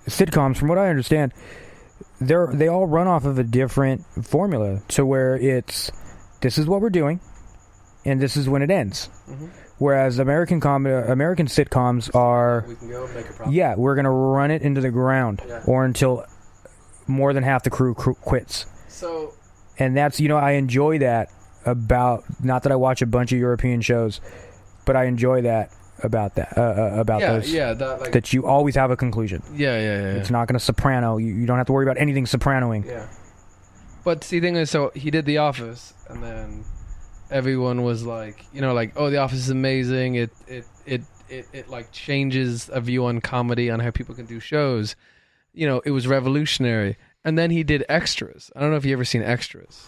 sitcoms, from what I understand, they all run off of a different formula, to where this is what we're doing, and this is when it ends. Mm-hmm. Whereas American sitcoms are, we can go make a profit. Yeah, we're gonna run it into the ground, or until more than half the crew quits. So, and that's, you know, I enjoy that about, not that I watch a bunch of European shows, but I enjoy that about those. That you always have a conclusion. Yeah. It's not going to soprano. You don't have to worry about anything sopranoing. Yeah. But see, the thing is, so he did The Office, and then everyone was like, you know, like, oh, The Office is amazing. It like changes a view on comedy, on how people can do shows. You know, it was revolutionary. And then he did Extras. I don't know if you ever seen Extras.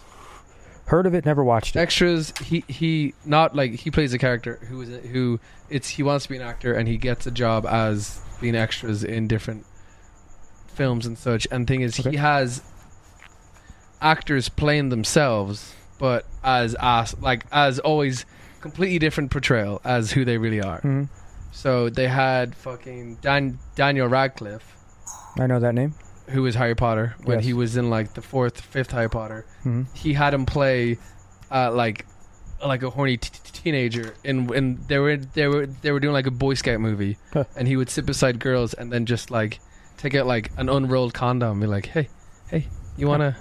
Heard of it, never watched it. Extras, he not like, he plays a character he wants to be an actor, and he gets a job as being extras in different films and such. And the thing is, he has actors playing themselves, but as always, completely different portrayal as who they really are. Mm-hmm. So they had fucking Daniel Radcliffe. I know that name. Who was Harry Potter when he was in like the 5th Harry Potter. Mm-hmm. He had him play like a horny teenager, and they were doing like a Boy Scout movie, and he would sit beside girls and then just like take out like an unrolled condom and be like, hey, you wanna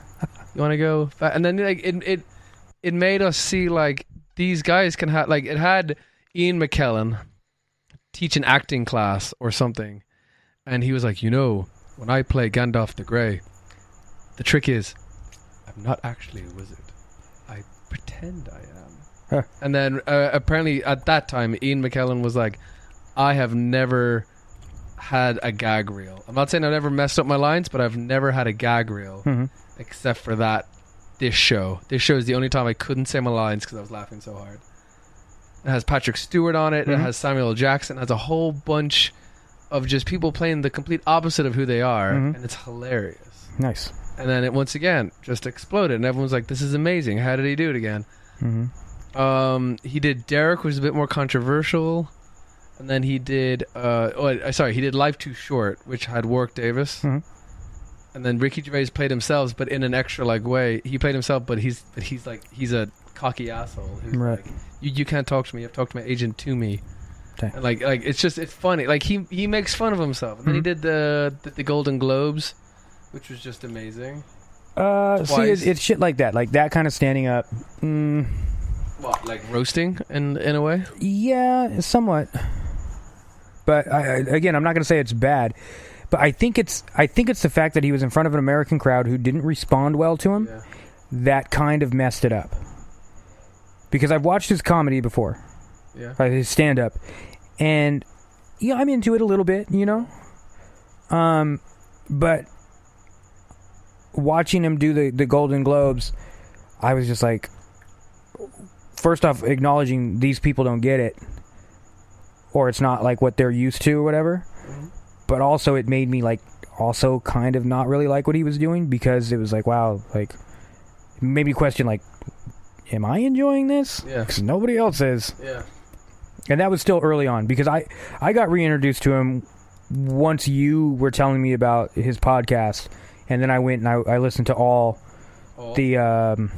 go? And then like it made us see like these guys can have, like, it had Ian McKellen teach an acting class or something, and he was like, you know, when I play Gandalf the Grey, the trick is I'm not actually a wizard. I pretend I am. Huh. And then apparently at that time, Ian McKellen was like, I have never had a gag reel. I'm not saying I've never messed up my lines, but I've never had a gag reel except for this show. This show is the only time I couldn't say my lines because I was laughing so hard. It has Patrick Stewart on it. It has Samuel L. Jackson. It has a whole bunch of just people playing the complete opposite of who they are, and it's hilarious. Nice. And then it once again just exploded, and everyone's like, this is amazing. How did he do it again? He did Derek, which was a bit more controversial, and then he did he did Life Too Short, which had Warwick Davis, and then Ricky Gervais played himself, but in an extra like way. He played himself, but he's a cocky asshole who's like, you can't talk to me, you have to talk to my agent to me. And like it's funny. Like he makes fun of himself. And then he did the Golden Globes, which was just amazing. See, it's shit like that. Like that kind of standing up. What, like roasting in a way? Yeah, somewhat. But again, I'm not going to say it's bad. But I think it's the fact that he was in front of an American crowd who didn't respond well to him that kind of messed it up. Because I've watched his comedy before. Yeah. His stand-up. And yeah, I'm into it a little bit, you know. But watching him do the Golden Globes, I was just like, first off, acknowledging these people don't get it, or it's not like what they're used to or whatever. Mm-hmm. But also, it made me like also kind of not really like what he was doing, because it was like, wow, like it made me question, like, am I enjoying this? Yeah. Because nobody else is. Yeah. And that was still early on, because I got reintroduced to him once you were telling me about his podcast, and then I went and I listened to all the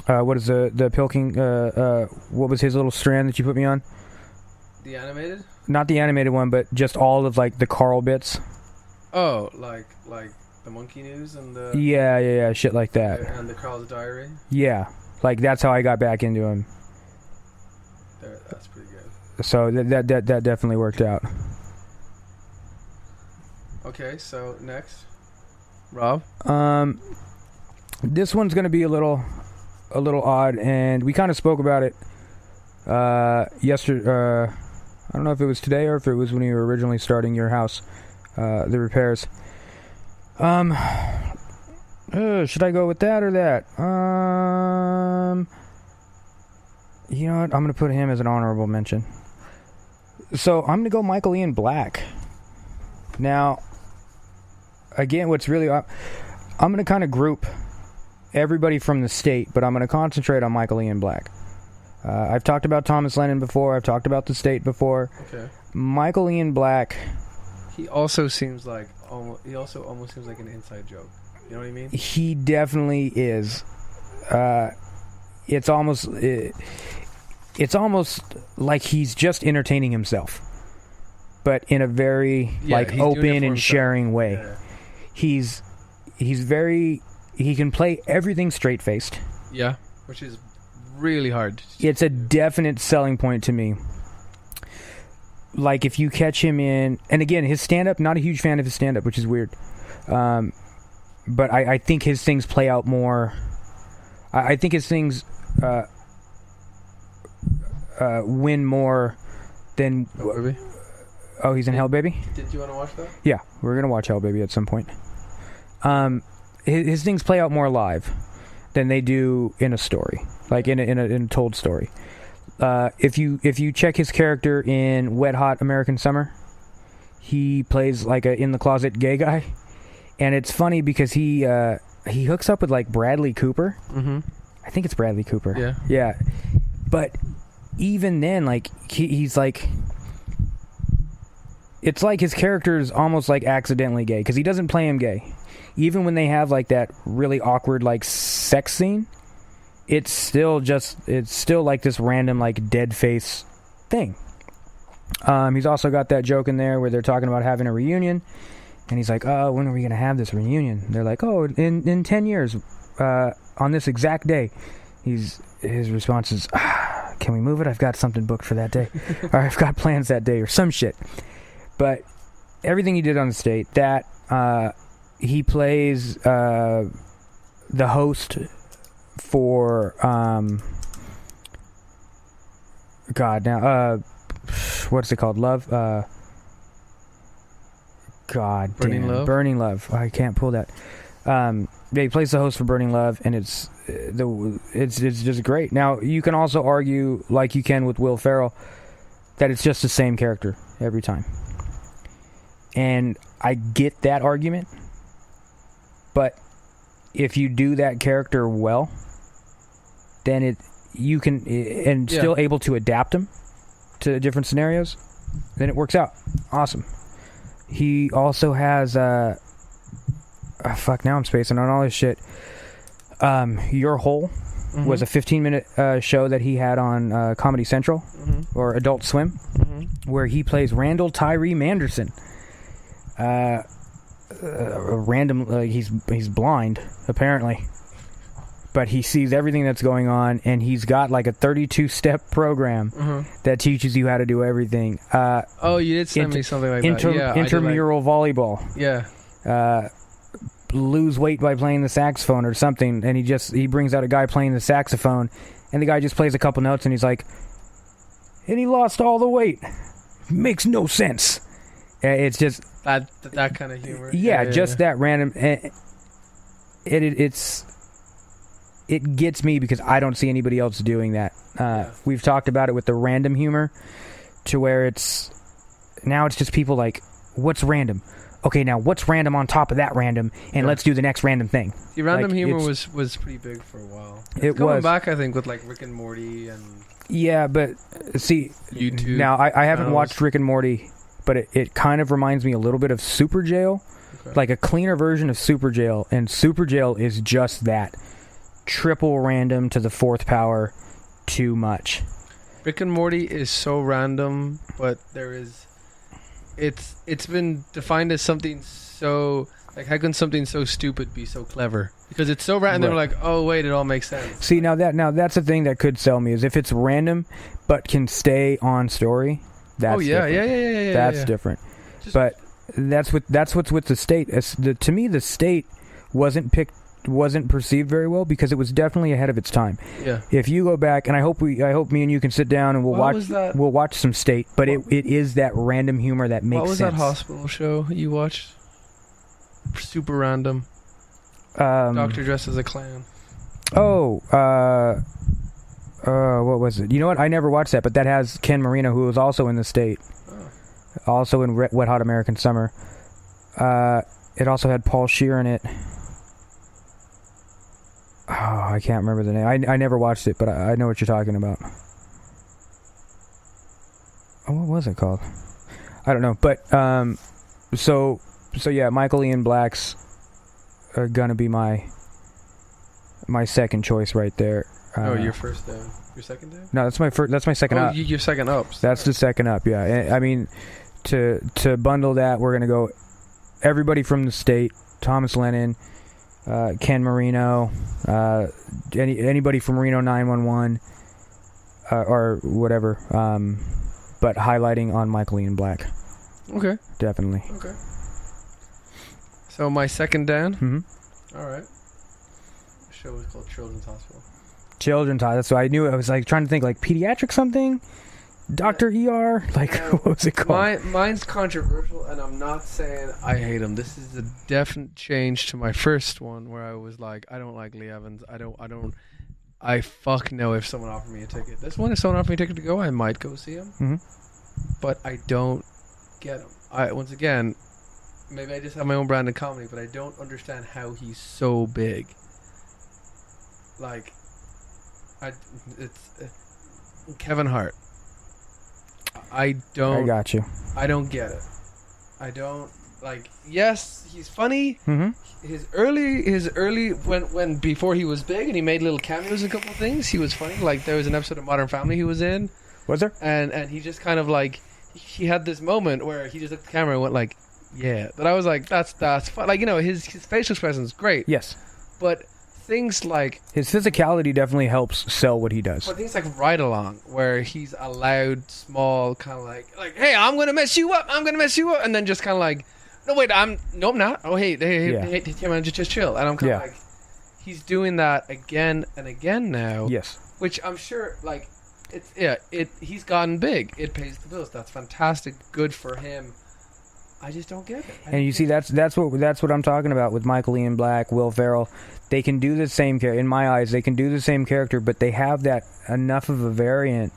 what is the Pilking what was his little strand that you put me on? The animated? Not the animated one, but just all of like the Carl bits. Oh, like the Monkey News and the Yeah, shit like that. and the Carl's Diary. Yeah, like that's how I got back into him. That's pretty good. So that definitely worked out. Okay, so next, Rob. This one's gonna be a little odd, and we kind of spoke about it yesterday. I don't know if it was today or if it was when you were originally starting your house, the repairs. Should I go with that or that? You know what? I'm gonna put him as an honorable mention. So I'm gonna go Michael Ian Black. Now, again, what's really I'm gonna kind of group everybody from the state, but I'm gonna concentrate on Michael Ian Black. I've talked about Thomas Lennon before. I've talked about the state before. Okay. Michael Ian Black. He also seems like almost seems like an inside joke. You know what I mean? He definitely is. It's almost like he's just entertaining himself, but in a very open and sharing way. Yeah. He's very. He can play everything straight faced. Yeah, which is really hard. It's a definite selling point to me. Like if you catch him in, and again, his stand-up, not a huge fan of his stand-up, which is weird. But I think his things play out more. I think his things win more than. Oh, he's in Hell Baby? Did you want to watch that? Yeah, we're gonna watch Hell Baby at some point. His things play out more live than they do in a story, like in a told story. If you check his character in Wet Hot American Summer, he plays like a in the closet gay guy, and it's funny because he hooks up with like Bradley Cooper. Mm-hmm. I think it's Bradley Cooper. Yeah. But even then, like he's like, it's like his character is almost like accidentally gay because he doesn't play him gay. Even when they have like that really awkward like sex scene, it's still like this random like dead face thing. He's also got that joke in there where they're talking about having a reunion, and he's like, "Oh, when are we gonna have this reunion?" They're like, "Oh, in 10 years, on this exact day." His response is, "Can we move it? I've got something booked for that day, or I've got plans that day, or some shit." But everything he did on the state, that he plays the host for what's it called? Love. Burning Love. I can't pull that. Yeah, he plays the host for Burning Love, and it's just great. Now you can also argue, like you can with Will Ferrell, that it's just the same character every time, and I get that argument. But if you do that character well, then you can still able to adapt him to different scenarios, then it works out. Awesome. He also has now I'm spacing on all this shit. Your Hole was a 15-minute show that he had on Comedy Central or Adult Swim, where he plays Randall Tyree Manderson. He's blind apparently, but he sees everything that's going on, and he's got like a 32-step program that teaches you how to do everything. You did send me something like that. Yeah, intramural volleyball. Yeah. Lose weight by playing the saxophone or something, and he brings out a guy playing the saxophone, and the guy just plays a couple notes, and he's like, and he lost all the weight. makes no sense. It's just that kind of humor. Yeah, that random. It gets me because I don't see anybody else doing that. We've talked about it with the random humor, to where it's just people like, what's random? Okay, now what's random on top of that random, and let's do the next random thing. The random humor was pretty big for a while. It's coming back, I think, with like Rick and Morty and... Yeah, but see, YouTube now I haven't watched Rick and Morty, but it kind of reminds me a little bit of Super Jail, like a cleaner version of Super Jail, and Super Jail is just that. Triple random to the fourth power, too much. Rick and Morty is so random, but it's been defined as something so, like, how can something so stupid be so clever? Because it's so random. They're like, oh wait, it all makes sense. See, now that's the thing that could sell me, is if it's random but can stay on story. That's different. That's different. But that's what's with the state. To me, the state wasn't perceived very well because it was definitely ahead of its time. Yeah. If you go back, and I hope me and you can sit down and we'll watch some state, but it is that random humor that makes sense. What was that hospital show you watched? Super random. Doctor dressed as a clown. What was it? You know what? I never watched that, but that has Ken Marino, who was also in the state. Also in Wet Hot American Summer. It also had Paul Scheer in it. Oh, I can't remember the name. I never watched it, but I know what you're talking about. Oh, what was it called? I don't know. But, so yeah, Michael Ian Black's gonna be my second choice right there. Your first down. Your second down? No, that's my second up. Your second up. That's the second up, yeah. I mean, to bundle that, we're gonna go everybody from the state, Thomas Lennon, Ken Marino, anybody from Reno 911, or whatever, but highlighting on Michael Ian Black. Okay. Definitely. Okay. So my second down? Mm-hmm. All right. The show was called Children's Hospital. Children's Hospital. So I knew, I was like trying to think like pediatric something? Dr. ER? Like, what was it called? Mine's controversial, and I'm not saying I hate him. This is a definite change to my first one, where I was like, I don't like Lee Evans. I fuck no if someone offered me a ticket. This one, if someone offered me a ticket to go, I might go see him. Mm-hmm. But I don't get him. Once again, maybe I just have my own brand of comedy, but I don't understand how he's so big. Like, it's Kevin Hart. I got you. I don't get it. I don't like. Yes, he's funny. Mm-hmm. His early when before he was big and he made little cameos in a couple of things, he was funny. Like there was an episode of Modern Family he was in. Was there? And he just kind of like he had this moment where he just looked at the camera and went like, yeah. That I was like, that's fun. Like, you know, his facial expression is great. Yes. But things like his physicality definitely helps sell what he does. But things like Ride Along, where he's a loud, small, kind of like, hey, I'm gonna mess you up, and then just kind of like, no wait, I'm not. Oh hey, man, just chill. And I'm kind of like, he's doing that again and again now. Yes. Which I'm sure, like, he's gotten big. It pays the bills. That's fantastic. Good for him. I just don't get it. And you see, that's what I'm talking about with Michael Ian Black, Will Ferrell. They can do the same character. In my eyes, they can do the same character, but they have that enough of a variant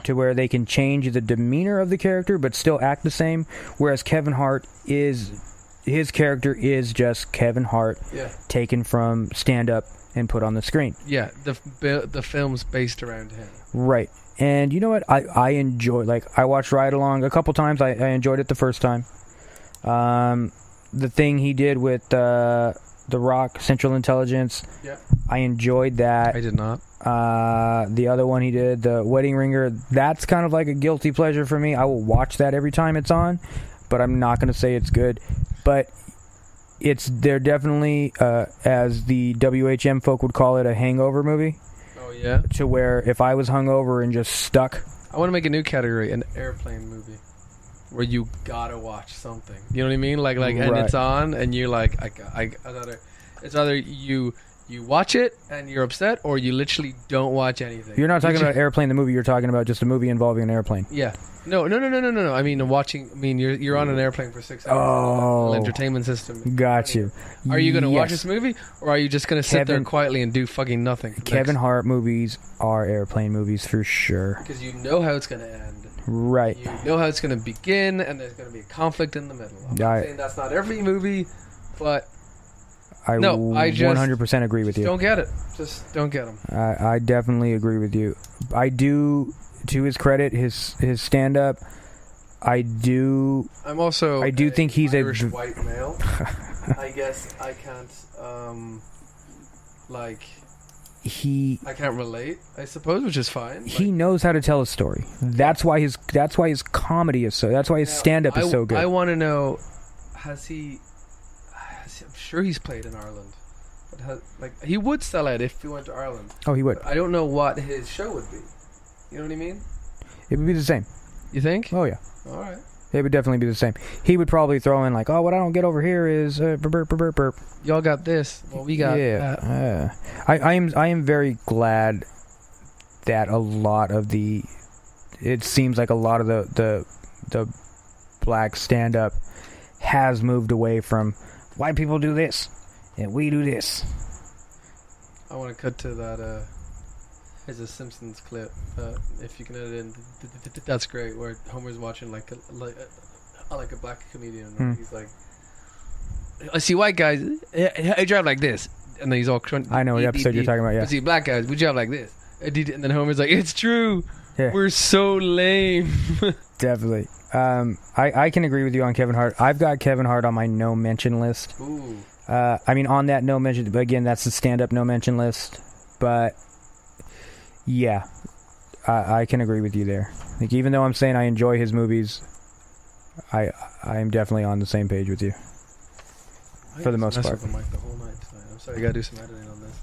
to where they can change the demeanor of the character, but still act the same. Whereas Kevin Hart his character is just Kevin Hart, taken from stand-up and put on the screen. Yeah, the film's based around him. Right. And you know what? I enjoy, like, I watched Ride Along a couple times. I enjoyed it the first time. The thing he did with The Rock, Central Intelligence, I enjoyed that. I did not. The other one he did, The Wedding Ringer, that's kind of like a guilty pleasure for me. I will watch that every time it's on, but I'm not going to say it's good. But they're definitely, as the WHM folk would call it, a hangover movie. Oh, yeah? To where if I was hungover and just stuck. I want to make a new category, an airplane movie. Where you gotta watch something, you know what I mean? Like, and it's on, and you're like, it's either you you watch it and you're upset, or you literally don't watch anything. You're not talking about Airplane the movie. You're talking about just a movie involving an airplane. Yeah. No. I mean, watching. I mean, you're on an airplane for 6 hours. Oh, Entertainment system. Got you. Are you going to watch Yes. this movie, or are you just going to sit there quietly and do fucking nothing? Kevin Hart movies are airplane movies for sure. Because you know how it's going to end. Right. You know how it's going to begin, and there's going to be a conflict in the middle. I'm not saying that's not every movie, but I 100% agree with you. Don't get it. Just don't get him. I definitely agree with you. I do, to his credit, his stand-up, I do think he's Irish white male. I guess I can't, I can't relate, I suppose, which is fine. He knows how to tell a story. That's why his comedy is so. That's why his stand-up is so good. I want to know, has he? I'm sure he's played in Ireland, but he would sell out if he went to Ireland. Oh, he would. But I don't know what his show would be. You know what I mean? It would be the same. You think? Oh yeah. All right. It would definitely be the same. He would probably throw in like, "Oh, what I don't get over here is burp, burp, burp, burp." Y'all got this. Well, we got. Yeah. I am very glad that a lot of the. It seems like a lot of the black stand up has moved away from white people do this and we do this. I want to cut to that. There's a Simpsons clip. If you can edit in, that's great. Where Homer's watching like a black comedian. He's like, I see white guys. I drive like this, and then he's all crunch. I know what episode you're talking about. Yeah. I see black guys. We drive like this, and then Homer's like, it's true. Yeah. We're so lame. Definitely. I can agree with you on Kevin Hart. I've got Kevin Hart on my no mention list. Ooh. I mean, on that no mention, but again, that's the stand-up no mention list. But yeah, I can agree with you there. Like, even though I'm saying I enjoy his movies, I am definitely on the same page with you for the most part. The mic the whole night tonight. I'm sorry, I gotta do some editing on this.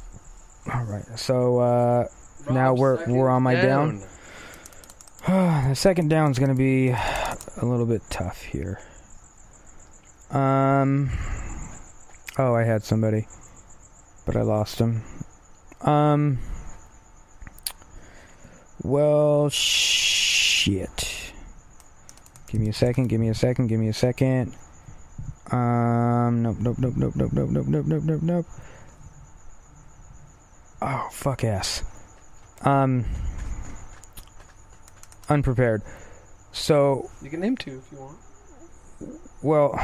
All right, so now we're on my down. The second down's gonna be a little bit tough here. Oh, I had somebody, but I lost him. Well, shit. Give me a second. Nope. Oh, fuck ass. Unprepared. So you can name two if you want. Well,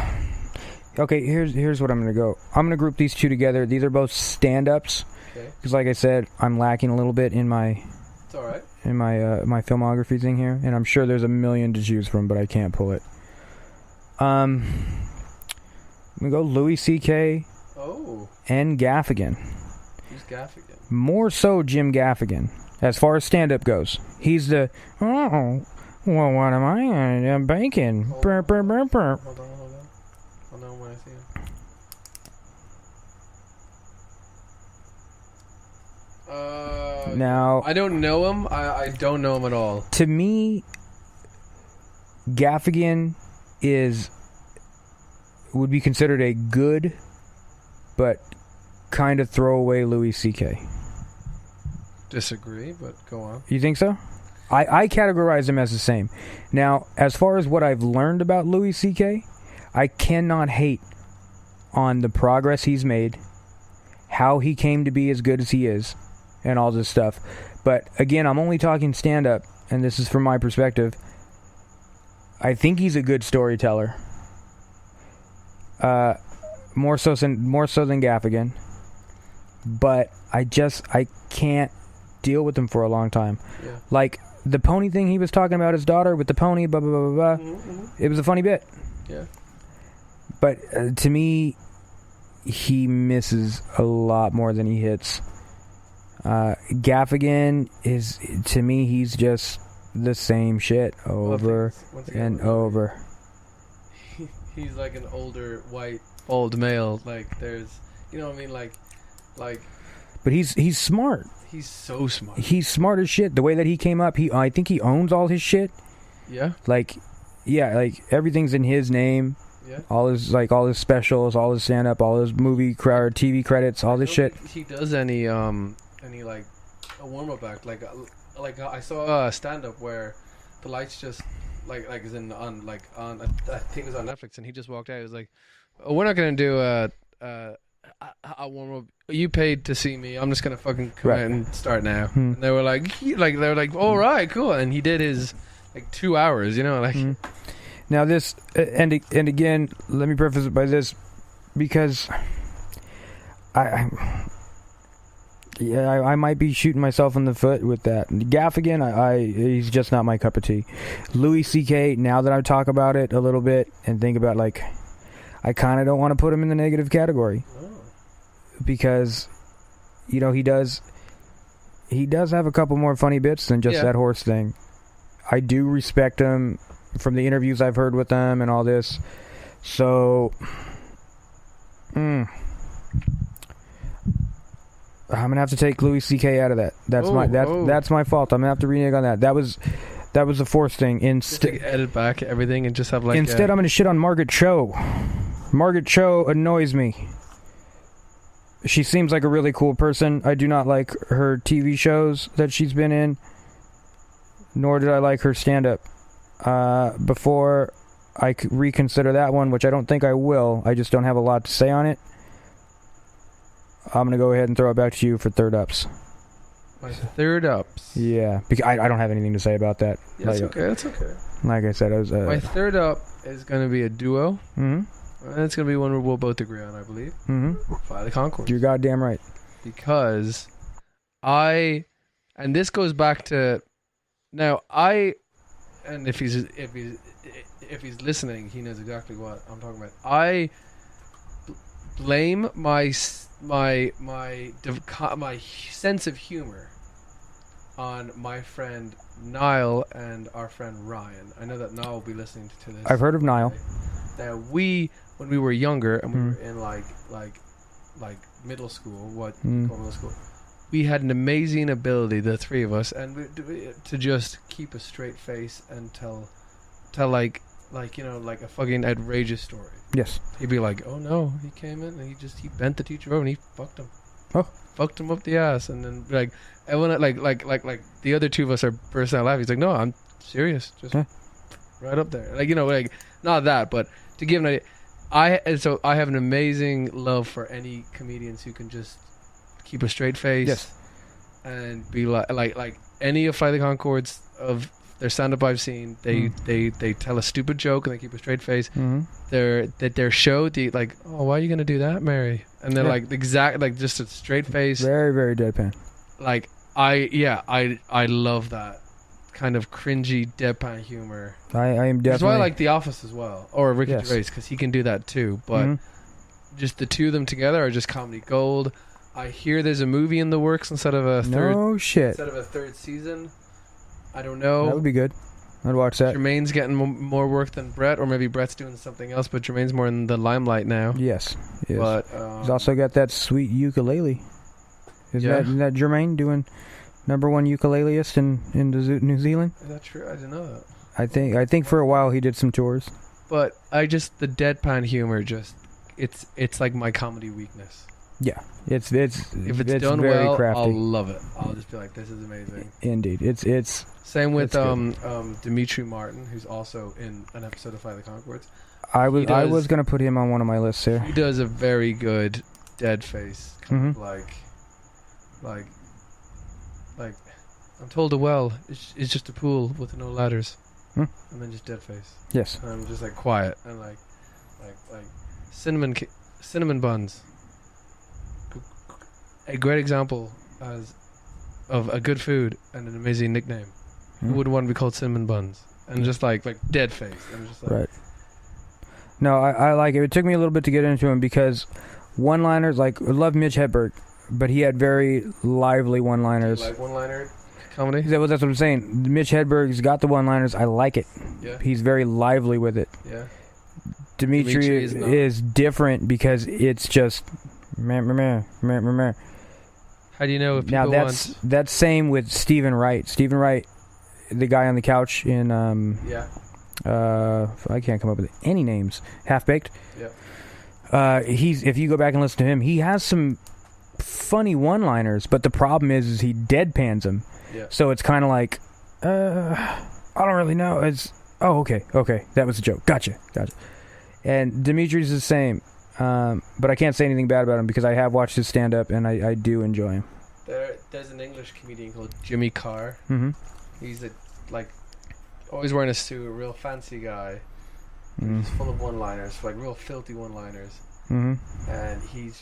okay, here's what I'm going to go. I'm going to group these two together. These are both stand-ups. Okay. Because like I said, I'm lacking a little bit in my... It's all right. In my filmography thing here. And I'm sure there's a million to choose from, but I can't pull it. I'm going to go Louis C.K. Oh. And Gaffigan. Who's Gaffigan? More so Jim Gaffigan. As far as stand-up goes. He's the... Oh, well, what am I? Bacon. Burp, burp, burp, burp. Hold on. I'll know when I see him. Now... I don't know him. I don't know him at all. To me, Gaffigan would be considered a good, but kind of throwaway Louis C.K. Disagree, but go on. You think so? I categorize him as the same. Now, as far as what I've learned about Louis C.K., I cannot hate on the progress he's made, how he came to be as good as he is, and all this stuff. But again, I'm only talking stand-up, and this is from my perspective. I think he's a good storyteller. More so than Gaffigan. But I can't deal with him for a long time. Yeah. Like the pony thing he was talking about, his daughter with the pony, blah blah blah blah blah. Mm-hmm. It was a funny bit. Yeah. But to me, he misses a lot more than he hits. Gaffigan is, to me, he's just the same shit over and over. He's like an older white old male. Like there's, you know what I mean, like. But he's smart. He's so smart. He's smart as shit. The way that he came up, I think he owns all his shit. Yeah. Like everything's in his name. Yeah. All his specials, all his stand up, all his movie or TV credits, all this shit. He does any like a warm up act like I saw a stand up where the lights just like is in on I think it was on Netflix, and he just walked out. He was like, "Oh, we're not gonna do a warm up. You paid to see me. I'm just gonna fucking come out and start now." And they were like, "All right, cool." And he did his like 2 hours, you know, like. Now this, and again, let me preface it by this, because I might be shooting myself in the foot with that. Gaffigan, he's just not my cup of tea. Louis C.K., now that I talk about it a little bit and think about, like, I kind of don't want to put him in the negative category. Because, you know, he does have a couple more funny bits than just that horse thing. I do respect him from the interviews I've heard with them and all this. So, I'm gonna have to take Louis C.K. out of that. That's my fault. I'm gonna have to renege on that. That was the forced thing. Instead, edit back everything and just have like. Instead, I'm gonna shit on Margaret Cho. Margaret Cho annoys me. She seems like a really cool person. I do not like her TV shows that she's been in, nor did I like her stand-up. Before I reconsider that one, which I don't think I will, I just don't have a lot to say on it, I'm going to go ahead and throw it back to you for third ups. My third ups? Yeah, because I don't have anything to say about that. Yeah, that's okay. Like I said, my third up is going to be a duo. Mm-hmm. And it's going to be one we'll both agree on, I believe. Mm-hmm. Fly the Conchords. You're goddamn right. Because and this goes back to, now and if he's listening, he knows exactly what I'm talking about. I blame my sense of humor on my friend Niall and our friend Ryan. I know that Niall will be listening to this. I've heard of Niall. That when we were younger and we were in like middle school, middle school, we had an amazing ability, the three of us, and to just keep a straight face and tell like you know, like a fucking outrageous story. Yes. He'd be like, "Oh no, he came in and he bent the teacher over and he fucked him. Oh, fucked him up the ass." And then like everyone like the other two of us are bursting out laughing. He's like, "No, I'm serious, just right up there." Like, you know, like not that, but to give an idea, I have an amazing love for any comedians who can just keep a straight face, and be like any of Fly the Conchords of their stand-up I've seen, they tell a stupid joke and they keep a straight face. Their show, like, "Oh, why are you gonna do that, Mary?" And they're like just a straight face, very, very deadpan. Like I love that kind of cringy deadpan humor. I am definitely. That's why I like The Office as well, or Ricky Gervais, because he can do that too. But just the two of them together are just comedy gold. I hear there's a movie in the works instead of a third season. I don't know. That would be good. I'd watch that. Jermaine's getting more work than Brett, or maybe Brett's doing something else, but Jermaine's more in the limelight now. Yes. But he's also got that sweet ukulele. Isn't that Jermaine doing #1 ukuleleist in New Zealand? Is that true? I didn't know that. I think for a while he did some tours. But the deadpan humor, it's like my comedy weakness. Yeah, if it's done very well, crafty. I'll love it. I'll just be like, this is amazing. Indeed, it's same with Dimitri Martin, who's also in an episode of Fly the Conchords. I was gonna put him on one of my lists here. He does a very good dead face, kind of like I'm told a well is just a pool with no ladders, and then just dead face. Yes, and I'm just like quiet and like cinnamon buns. A great example of a good food and an amazing nickname. Who wouldn't want to be called cinnamon buns? And just like dead face. And just like, right. No, I like it. It took me a little bit to get into him because one-liners, like, I love Mitch Hedberg, but he had very lively one-liners. Do you like one-liner comedy? That's what I'm saying. Mitch Hedberg's got the one-liners. I like it. Yeah. He's very lively with it. Yeah. Dimitri is different because it's just meh, meh, meh, meh, meh, meh. How do you know if people that's same with Stephen Wright. Stephen Wright, the guy on the couch in I can't come up with any names. Half Baked. Yeah. If you go back and listen to him, he has some funny one-liners, but the problem is he deadpans them. Yeah. So it's kind of like, I don't really know. Okay, that was a joke. Gotcha. And Dimitri's the same, but I can't say anything bad about him because I have watched his stand-up and I do enjoy him. There's an English comedian called Jimmy Carr. Mm-hmm. He's always wearing a suit, a real fancy guy. He's full of one-liners, like real filthy one-liners. Mm-hmm. And he's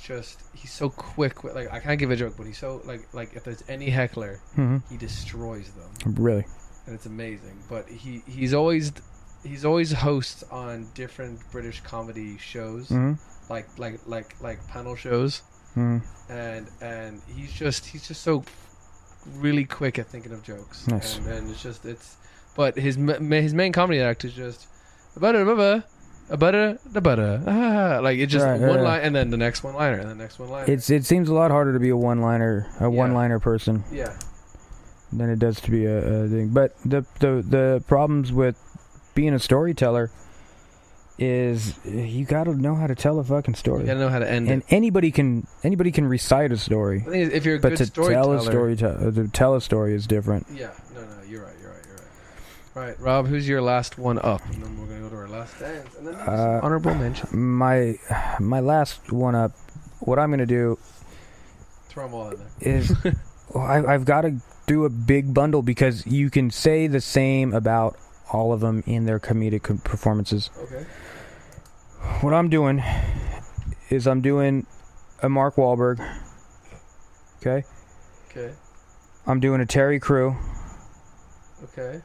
so quick. Like I can't give a joke, but he's so like if there's any heckler, he destroys them. Really? And it's amazing. But he's always hosts on different British comedy shows, like panel shows. And he's just so really quick at thinking of jokes. Nice. And but his main comedy act is just like it's just one line and then the next one liner and the next one liner. It seems a lot harder to be a one-liner person. Yeah. Than it does to be a thing. But the problems with being a storyteller is you gotta know how to tell a fucking story. You gotta know how to end and it. Anybody can recite a story. The thing is, if you're a but good storyteller, to tell a story is different. Yeah, no, you're right. Right, Rob, who's your last one up? And then we're gonna go to our last dance, and then honorable mention. My last one up. What I'm gonna do? Throw them all in there. Is I've got to do a big bundle because you can say the same about all of them in their comedic performances. Okay. What I'm doing is I'm doing a Mark Wahlberg. Okay. I'm doing a Terry Crew. Okay.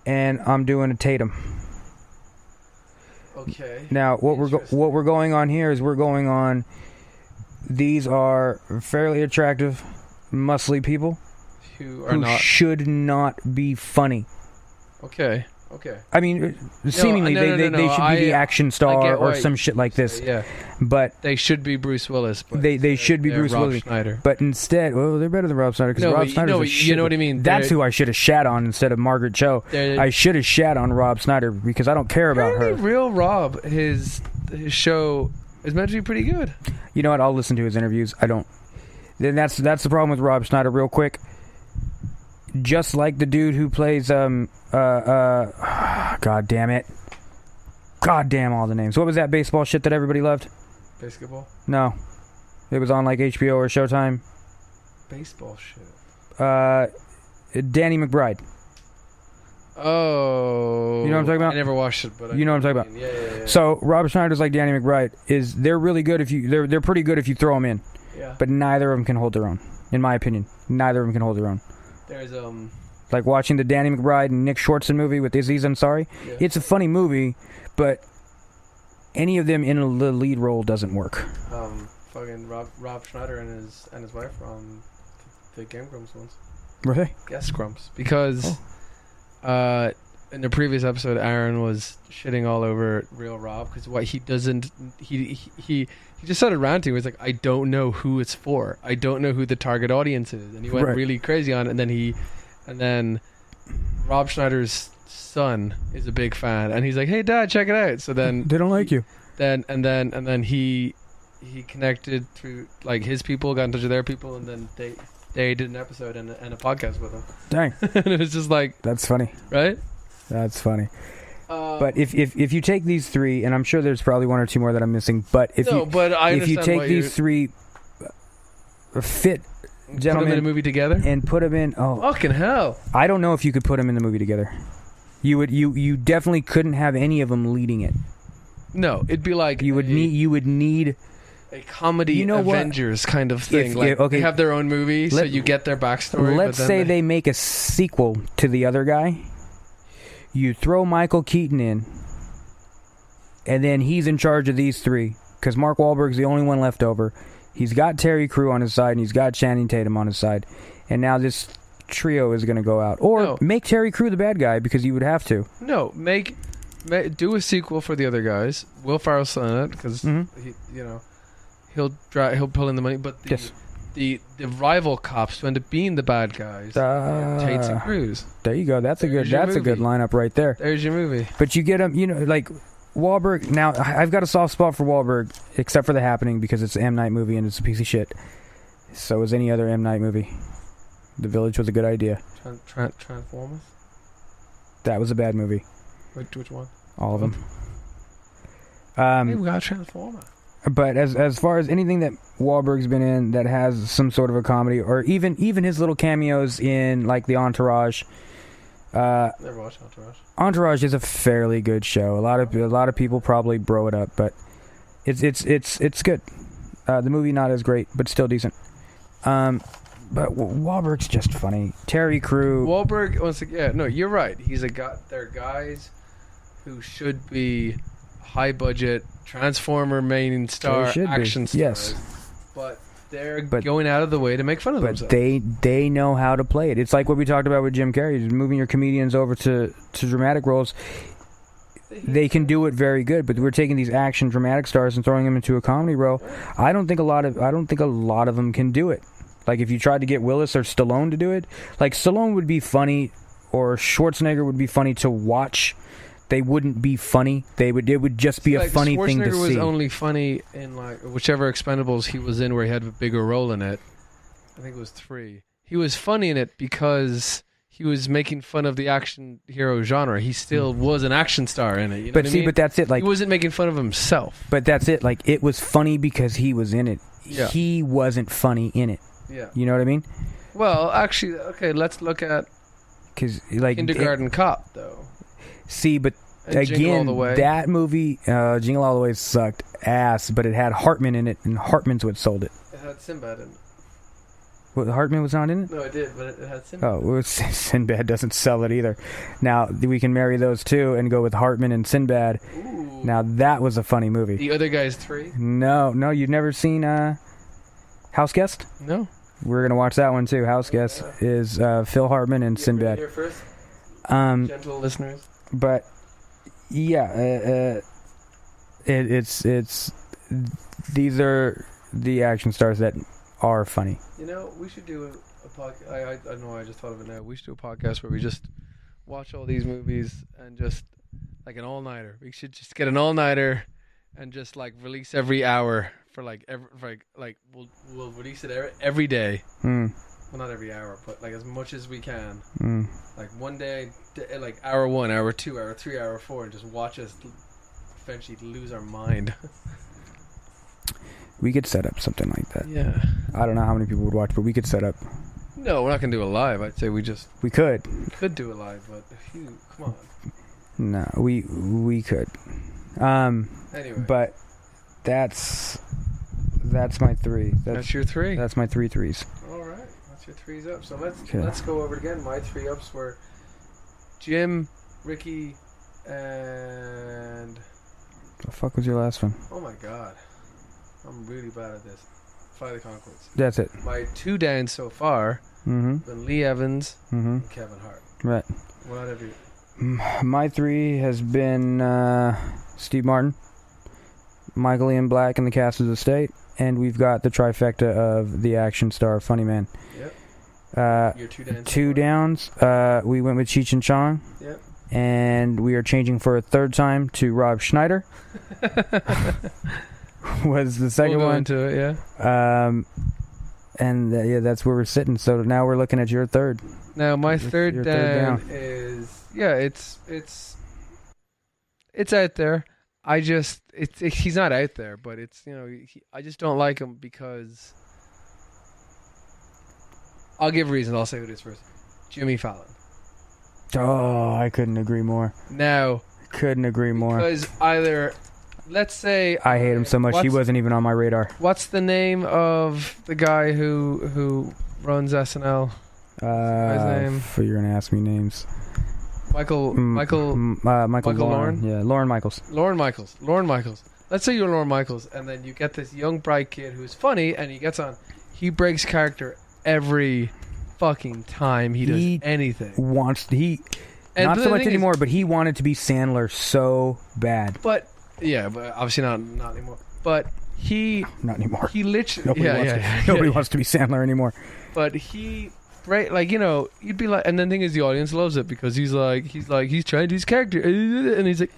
And I'm doing a Tatum. Okay. Now, what we're going on here is we're going on. These are fairly attractive, muscly people who should not be funny. Okay. I mean, seemingly they should be the action star or some shit like this. Yeah. But they should be Bruce Willis. But they should be Bruce Rob Willis. Schneider. But instead, they're better than Rob Schneider because Rob Schneider's a shit. You know what I mean? That's who I should have shat on instead of Margaret Cho. I should have shat on Rob Schneider because I don't care about her. Real Rob, his show is meant to be pretty good. You know what? I'll listen to his interviews. I don't. Then that's the problem with Rob Schneider. Real quick. Just like the dude who plays God damn it. God damn all the names. What was that baseball shit that everybody loved? Basketball? No. It was on like HBO or Showtime. Baseball shit. Danny McBride. Oh. You know what I'm talking about? I never watched it, but you know what I'm talking about. Yeah. So Rob Schneider's like Danny McBride they're really good if you they're pretty good if you throw them in. Yeah. But neither of them can hold their own. In my opinion, neither of them can hold their own. There's like watching the Danny McBride and Nick Schwartzen movie with Aziz Ansari. Yeah. It's a funny movie, but any of them in the lead role doesn't work. Fucking Rob Schneider and his wife were on the Game Grumps ones. Were they? Guest Grumps because in the previous episode, Aaron was shitting all over Real Rob because what he doesn't he just started ranting. He was like, I don't know who it's for. I don't know who the target audience is, and he went really crazy on it. And then Rob Schneider's son is a big fan, and he's like, hey Dad, check it out. So then they don't like you. Then he connected through like his people, got in touch with their people, and then they did an episode and a podcast with him. Dang. And it was just like, that's funny, right? That's funny. But if you take these three, and I'm sure there's probably one or two more that I'm missing, but if you take these three fit gentlemen, put them in a movie together and put them in, fucking hell! I don't know if you could put them in the movie together. You definitely couldn't have any of them leading it. No, it'd be like you would need a comedy Avengers kind of thing. They have their own movie, so you get their backstory. Let's say they make a sequel to the other guy. You throw Michael Keaton in, and then he's in charge of these three, because Mark Wahlberg's the only one left over. He's got Terry Crew on his side, and he's got Channing Tatum on his side. And now this trio is going to go out. Or make Terry Crew the bad guy, because you would have to. No, do a sequel for the other guys. Will Ferrell's in it, because he'll pull in the money. But the rival cops to end up being the bad guys. Tates and Cruz. There you go. That's a good movie. lineup right there. There's your movie. But you get them, like Wahlberg. Now I've got a soft spot for Wahlberg, except for The Happening because it's an M. Night movie and it's a piece of shit. So is any other M. Night movie. The Village was a good idea. Transformers. That was a bad movie. Which one? All of them. Hey, we got Transformer. But as far as anything that Wahlberg's been in that has some sort of a comedy, or even his little cameos in like the Entourage. Never watched Entourage. Entourage is a fairly good show. A lot of people probably bro it up, but it's good. The movie not as great, but still decent. But Wahlberg's just funny. Terry Crew. Wahlberg, once again, yeah, no, you're right. He's a guy. They're guys who should be high budget Transformer main star action stars. Yes, but they're going out of the way to make fun of themselves. They know how to play it. It's like what we talked about with Jim Carrey, moving your comedians over to dramatic roles. They can do it very good, but we're taking these action dramatic stars and throwing them into a comedy role. I don't think a lot of them can do it. Like if you tried to get Willis or Stallone to do it, like Stallone would be funny, or Schwarzenegger would be funny to watch. They wouldn't be funny. It would just be a funny thing to see. Schwarzenegger was only funny in like whichever Expendables he was in, where he had a bigger role in it. I think it was 3. He was funny in it because he was making fun of the action hero genre. He still was an action star in it. You know but that's it. Like he wasn't making fun of himself. But that's it. Like it was funny because he was in it. Yeah. He wasn't funny in it. Yeah. You know what I mean? Well, actually, okay. Let's look at Kindergarten Cop, though. See, but and again, that movie, Jingle All the Way, sucked ass, but it had Hartman in it, and Hartman's what sold it. It had Sinbad in it. What, Hartman was not in it? No, it did, but it had Sinbad. Oh, well, Sinbad doesn't sell it either. Now, we can marry those two and go with Hartman and Sinbad. Ooh. Now, that was a funny movie. The other guy's 3? No, you've never seen House Guest? No. We're going to watch that one, too. House Guest is Phil Hartman and Sinbad. Here first? Gentle listeners. But yeah, it's these are the action stars that are funny. You know, we should do a podcast. I know. I just thought of it now. We should do a podcast where we just watch all these movies and just like an all-nighter. We should just get an all-nighter and just like release every hour for like we'll release it every day. Well, not every hour, but like as much as we can. Like one day, like hour 1, hour 2, hour 3, hour 4, and just watch us eventually lose our mind. We could set up something like that. Yeah. I don't know how many people would watch, but we could set up. No, we're not gonna do it live. I'd say we could do it live, but come on. No, we could. Anyway, but that's my 3. That's your 3. That's my 3 threes. All right, that's your 3s up. So let's go over it again. My 3 ups were Jim, Ricky, and the fuck was your last one? Oh my god, I'm really bad at this. Flight of the Conchords. That's it. My 2 down so far. Been Lee Evans and Kevin Hart. Right. What have you? My 3 has been Steve Martin, Michael Ian Black in the cast of The State, and we've got the trifecta of the action star Funny Man. Yep. Your 2 downs. 2 downs. We went with Cheech and Chong. Yep. And we are changing for a 3rd time to Rob Schneider. Was the second one. Into it, yeah. And that's where we're sitting. So now we're looking at your 3rd. Now my third down is it's out there. He's not out there, but it's I just don't like him because I'll give reasons. I'll say who it is first. Jimmy Fallon. Oh, I couldn't agree more. Now, couldn't agree more. Because either, let's say, I hate him so much. He wasn't even on my radar. What's the name of the guy who runs SNL? His name? You're gonna ask me names. Michael Lauren. Yeah, Lauren Michaels. Lauren Michaels. Let's say you're Lauren Michaels, and then you get this young bright kid who's funny, and he gets on. He breaks character every fucking time he does anything. Not so much anymore, but he wanted to be Sandler so bad. But obviously not anymore. But Not anymore. He literally Nobody wants to be Sandler anymore. But he, right, like, you know, you'd be like, and then the thing is, the audience loves it because he's trying to do his character, and he's like,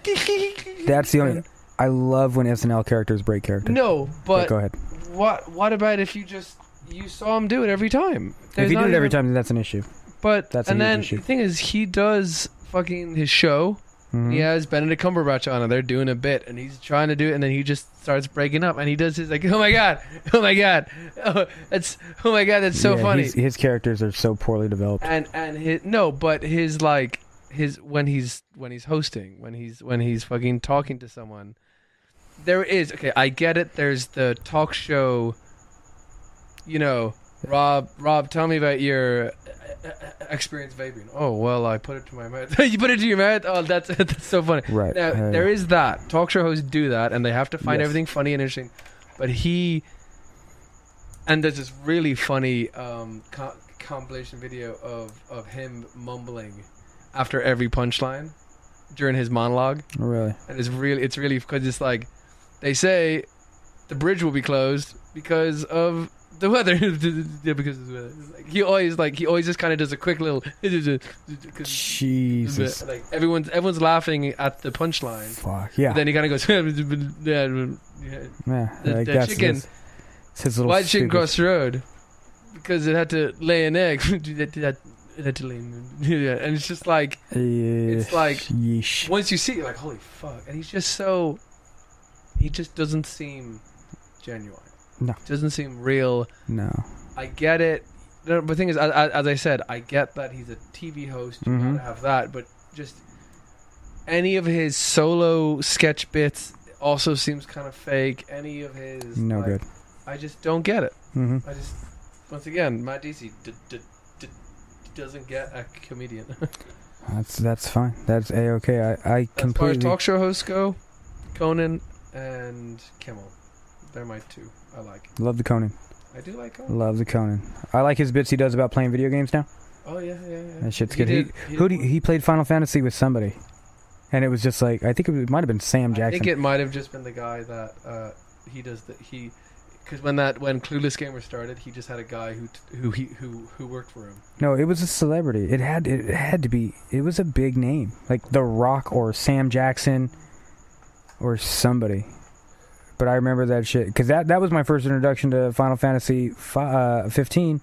That's the only. I love when SNL characters break character. No, but go ahead. What about if you saw him do it every time? If he did it every time, then that's an issue. But that's and then issue. the thing is, he does fucking his show. Mm-hmm. He has Benedict Cumberbatch on, and they're doing a bit, and he's trying to do it, and then he just starts breaking up, and he does his like, oh my god, that's so funny. His characters are so poorly developed. And when he's hosting, when he's fucking talking to someone, there is I get it. There's the talk show. You know, Rob, tell me about your experience vaping. Oh, well, I put it to my mouth. You put it to your mouth? Oh, that's so funny. Right. Now, there is that. Talk show hosts do that, and they have to find everything funny and interesting. But and there's this really funny compilation video of him mumbling after every punchline during his monologue. Oh, really? And it's really, because it's like, they say the bridge will be closed because of the weather. Because of the weather. Like, he always just kind of does a quick little. Jesus. Like everyone's laughing at the punchline. Fuck yeah. But then he kind of goes. The chicken. That's his little. Why did chicken cross the road? Because it had to lay an egg. It had to lay an egg. And it's just like, it's like, yeesh. Once you see it, you're like, holy fuck. And he's just so. He just doesn't seem genuine. No. Doesn't seem real. No. I get it. But the thing is, as I said, I get that he's a TV host. You gotta have that. But just any of his solo sketch bits also seems kind of fake. Any of his... No good. I just don't get it. Mm-hmm. I just... Once again, Matt Deasy doesn't get a comedian. That's fine. That's A-okay. I completely... As far as talk show hosts go, Conan and Kimmel. They're my two I like. Love the Conan. I do like Conan. Love the Conan. I like his bits he does about playing video games now. Oh, yeah. That shit's good. He played Final Fantasy with somebody. And it was just like, I think it might have been Sam Jackson. I think it might have just been the guy that he does because when Clueless Gamer started, he just had a guy who worked for him. No, it was a celebrity. It had to be. It was a big name, like The Rock or Sam Jackson or somebody. But I remember that shit because that was my first introduction to Final Fantasy 15,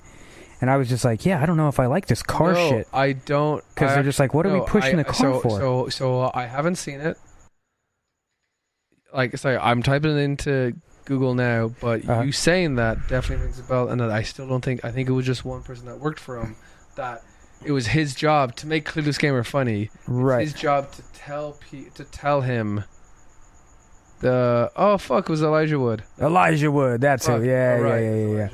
and I was just like, yeah, I don't know if I like this car shit. I don't, because they're just like, what are we pushing the car for? So I haven't seen it. Like, sorry, I'm typing it into Google now, but you saying that definitely rings a bell, and that I still don't think. I think it was just one person that worked for him. That it was his job to make Clueless Gamer funny. Right. It's his job to tell him. It was Elijah Wood. Elijah Wood, that's it. Yeah.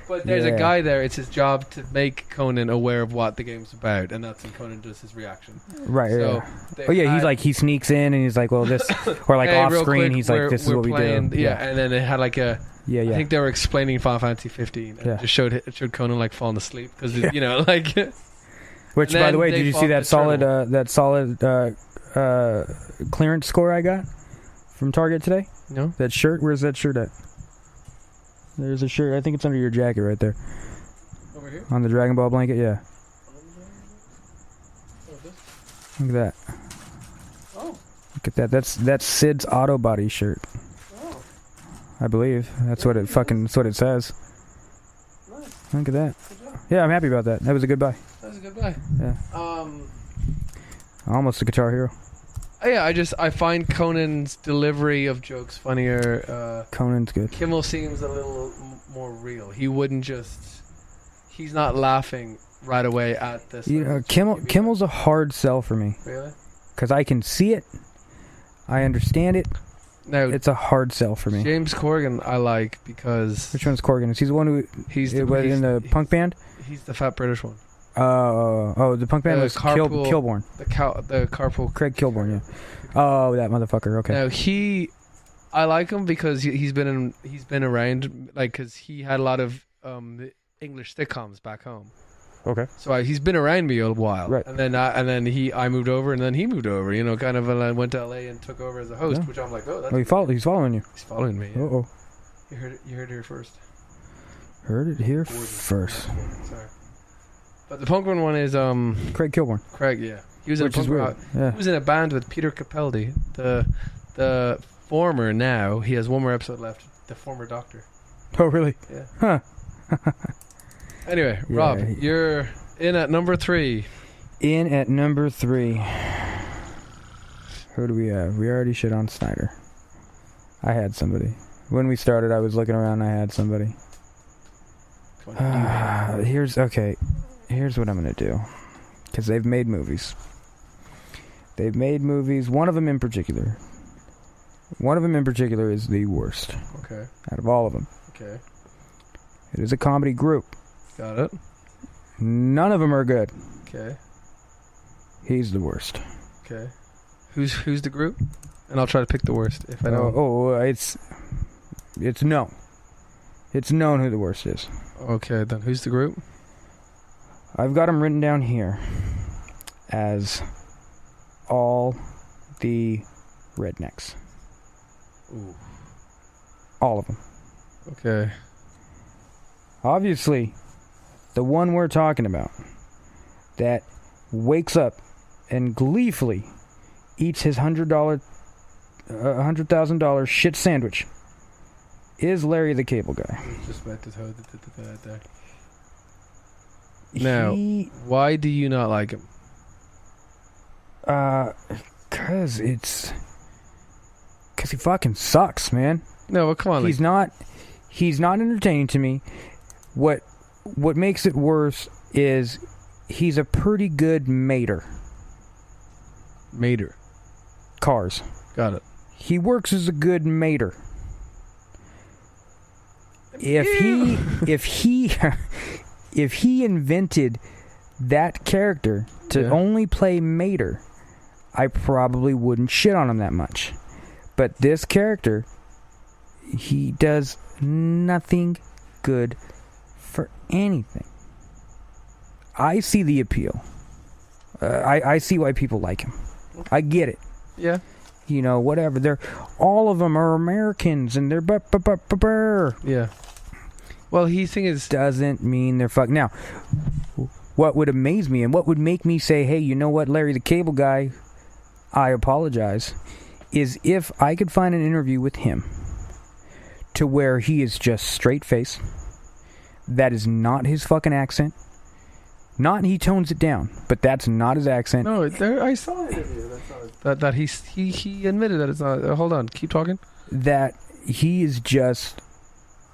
But there's a guy there. It's his job to make Conan aware of what the game's about, and that's when Conan does his reaction. Right. So he sneaks in and he's like, well, this, or like off screen, he's like, this is what we do. Yeah, and then it had like a. I think they were explaining Final Fantasy 15, and it just showed Conan like falling asleep because like. Which, by the way, did you see that solid clearance score I got from Target today? No. That shirt? Where's that shirt at? There's a shirt. I think it's under your jacket right there. Over here? On the Dragon Ball blanket, yeah. Look at that. Oh. Look at that. That's Sid's Auto Body shirt. Oh. I believe. That's what it says. Nice. Look at that. Good job. Yeah, I'm happy about that. That was a good buy. That was a good buy. Yeah. Almost a Guitar Hero. Yeah, I find Conan's delivery of jokes funnier. Conan's good. Kimmel seems a little more real. He wouldn't just... He's not laughing right away at this. Kimmel's a hard sell for me. Really? Because I can see it. I understand it. Now, it's a hard sell for me. James Corrigan I like because... Which one's Corrigan? Is he the one who... He's in the punk band? He's the fat British one. The punk band was Kilborn. The Carpool. Craig Kilborn, yeah. Oh, that motherfucker. Okay. Now I like him because he's been around, like, because he had a lot of English sitcoms back home. Okay. So he's been around me a while, right? And then I moved over, and then he moved over. Kind of, and I went to LA and took over as a host, which I'm like, oh, that's. He's following you. He's following me. Yeah. You heard it here first. Heard it here Gordon. first. Sorry. But the punk one is Craig Kilborn. Craig, yeah. He was in Which a is punk weird. rock. Yeah. He was in a band with Peter Capaldi. The former now, he has one more episode left. The former Doctor. Oh, really? Yeah. Huh. Anyway, Yeah. Rob, you're in at number 3. In at number 3. Who do we have? We already shit on Snyder. I had somebody. When we started, I was looking around and I had somebody. Come on, Here's what I'm going to do. Because they've made movies. One of them in particular. Is the worst. Okay. Out of all of them. Okay. It is a comedy group. Got it. None of them are good. Okay. He's the worst. Okay. Who's the group? And I'll try to pick the worst if I know. It's known. It's known who the worst is. Okay, then who's the group? I've got them written down here as all the rednecks. Ooh. All of them. Okay. Obviously, the one we're talking about that wakes up and gleefully eats his $100,000 shit sandwich is Larry the Cable Guy. Just about to throw that there. Now, why do you not like him? Cause he fucking sucks, man. No, well, come on. He's not entertaining to me. What makes it worse is he's a pretty good mater. Mater. Cars. Got it. He works as a good mater. If he invented that character to only play mater, I probably wouldn't shit on him that much. But this character, he does nothing good for anything. I see the appeal. I see why people like him. I get it. Yeah. You know, whatever. All of them are Americans, and they're Yeah. Well, thing is, doesn't mean they're fuck. Now, what would amaze me and what would make me say, hey, you know what, Larry the Cable Guy, I apologize, is if I could find an interview with him to where he is just straight face. That is not his fucking accent. Not he tones it down, but that's not his accent. no, I saw an interview. That he admitted that it's not. Hold on, keep talking. That he is just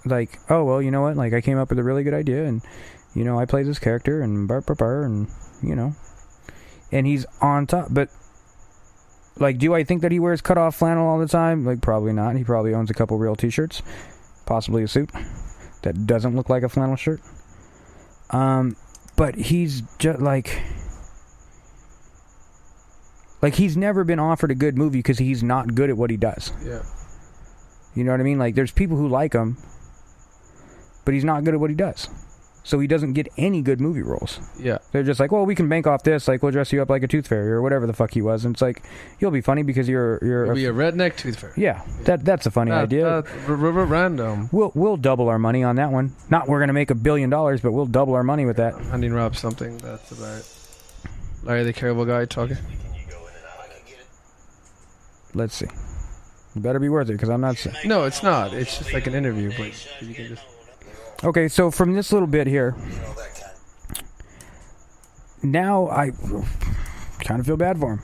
like, oh well, you know what? Like I came up with a really good idea, and you know I play this character, and and you know, and he's on top. But like, do I think that he wears cutoff flannel all the time? Like probably not. He probably owns a couple real T-shirts, possibly a suit that doesn't look like a flannel shirt. But he's just like he's never been offered a good movie because he's not good at what he does. Yeah. You know what I mean? Like, there's people who like him, but he's not good at what he does. So he doesn't get any good movie roles. Yeah. They're just like, well, we can bank off this. Like, we'll dress you up like a tooth fairy or whatever the fuck he was. And it's like, you'll be funny because you'll be a redneck tooth fairy. Yeah. That's a funny idea. Random. We'll double our money on that one. Not we're going to make $1 billion, but we'll double our money with that. I'm handing Rob something that's about Larry the Cable Guy talking. Let's see. It better be worth it because I'm not... No, it's not. It's just like an interview, but you can just... Okay, so from this little bit here, now I kind of feel bad for him.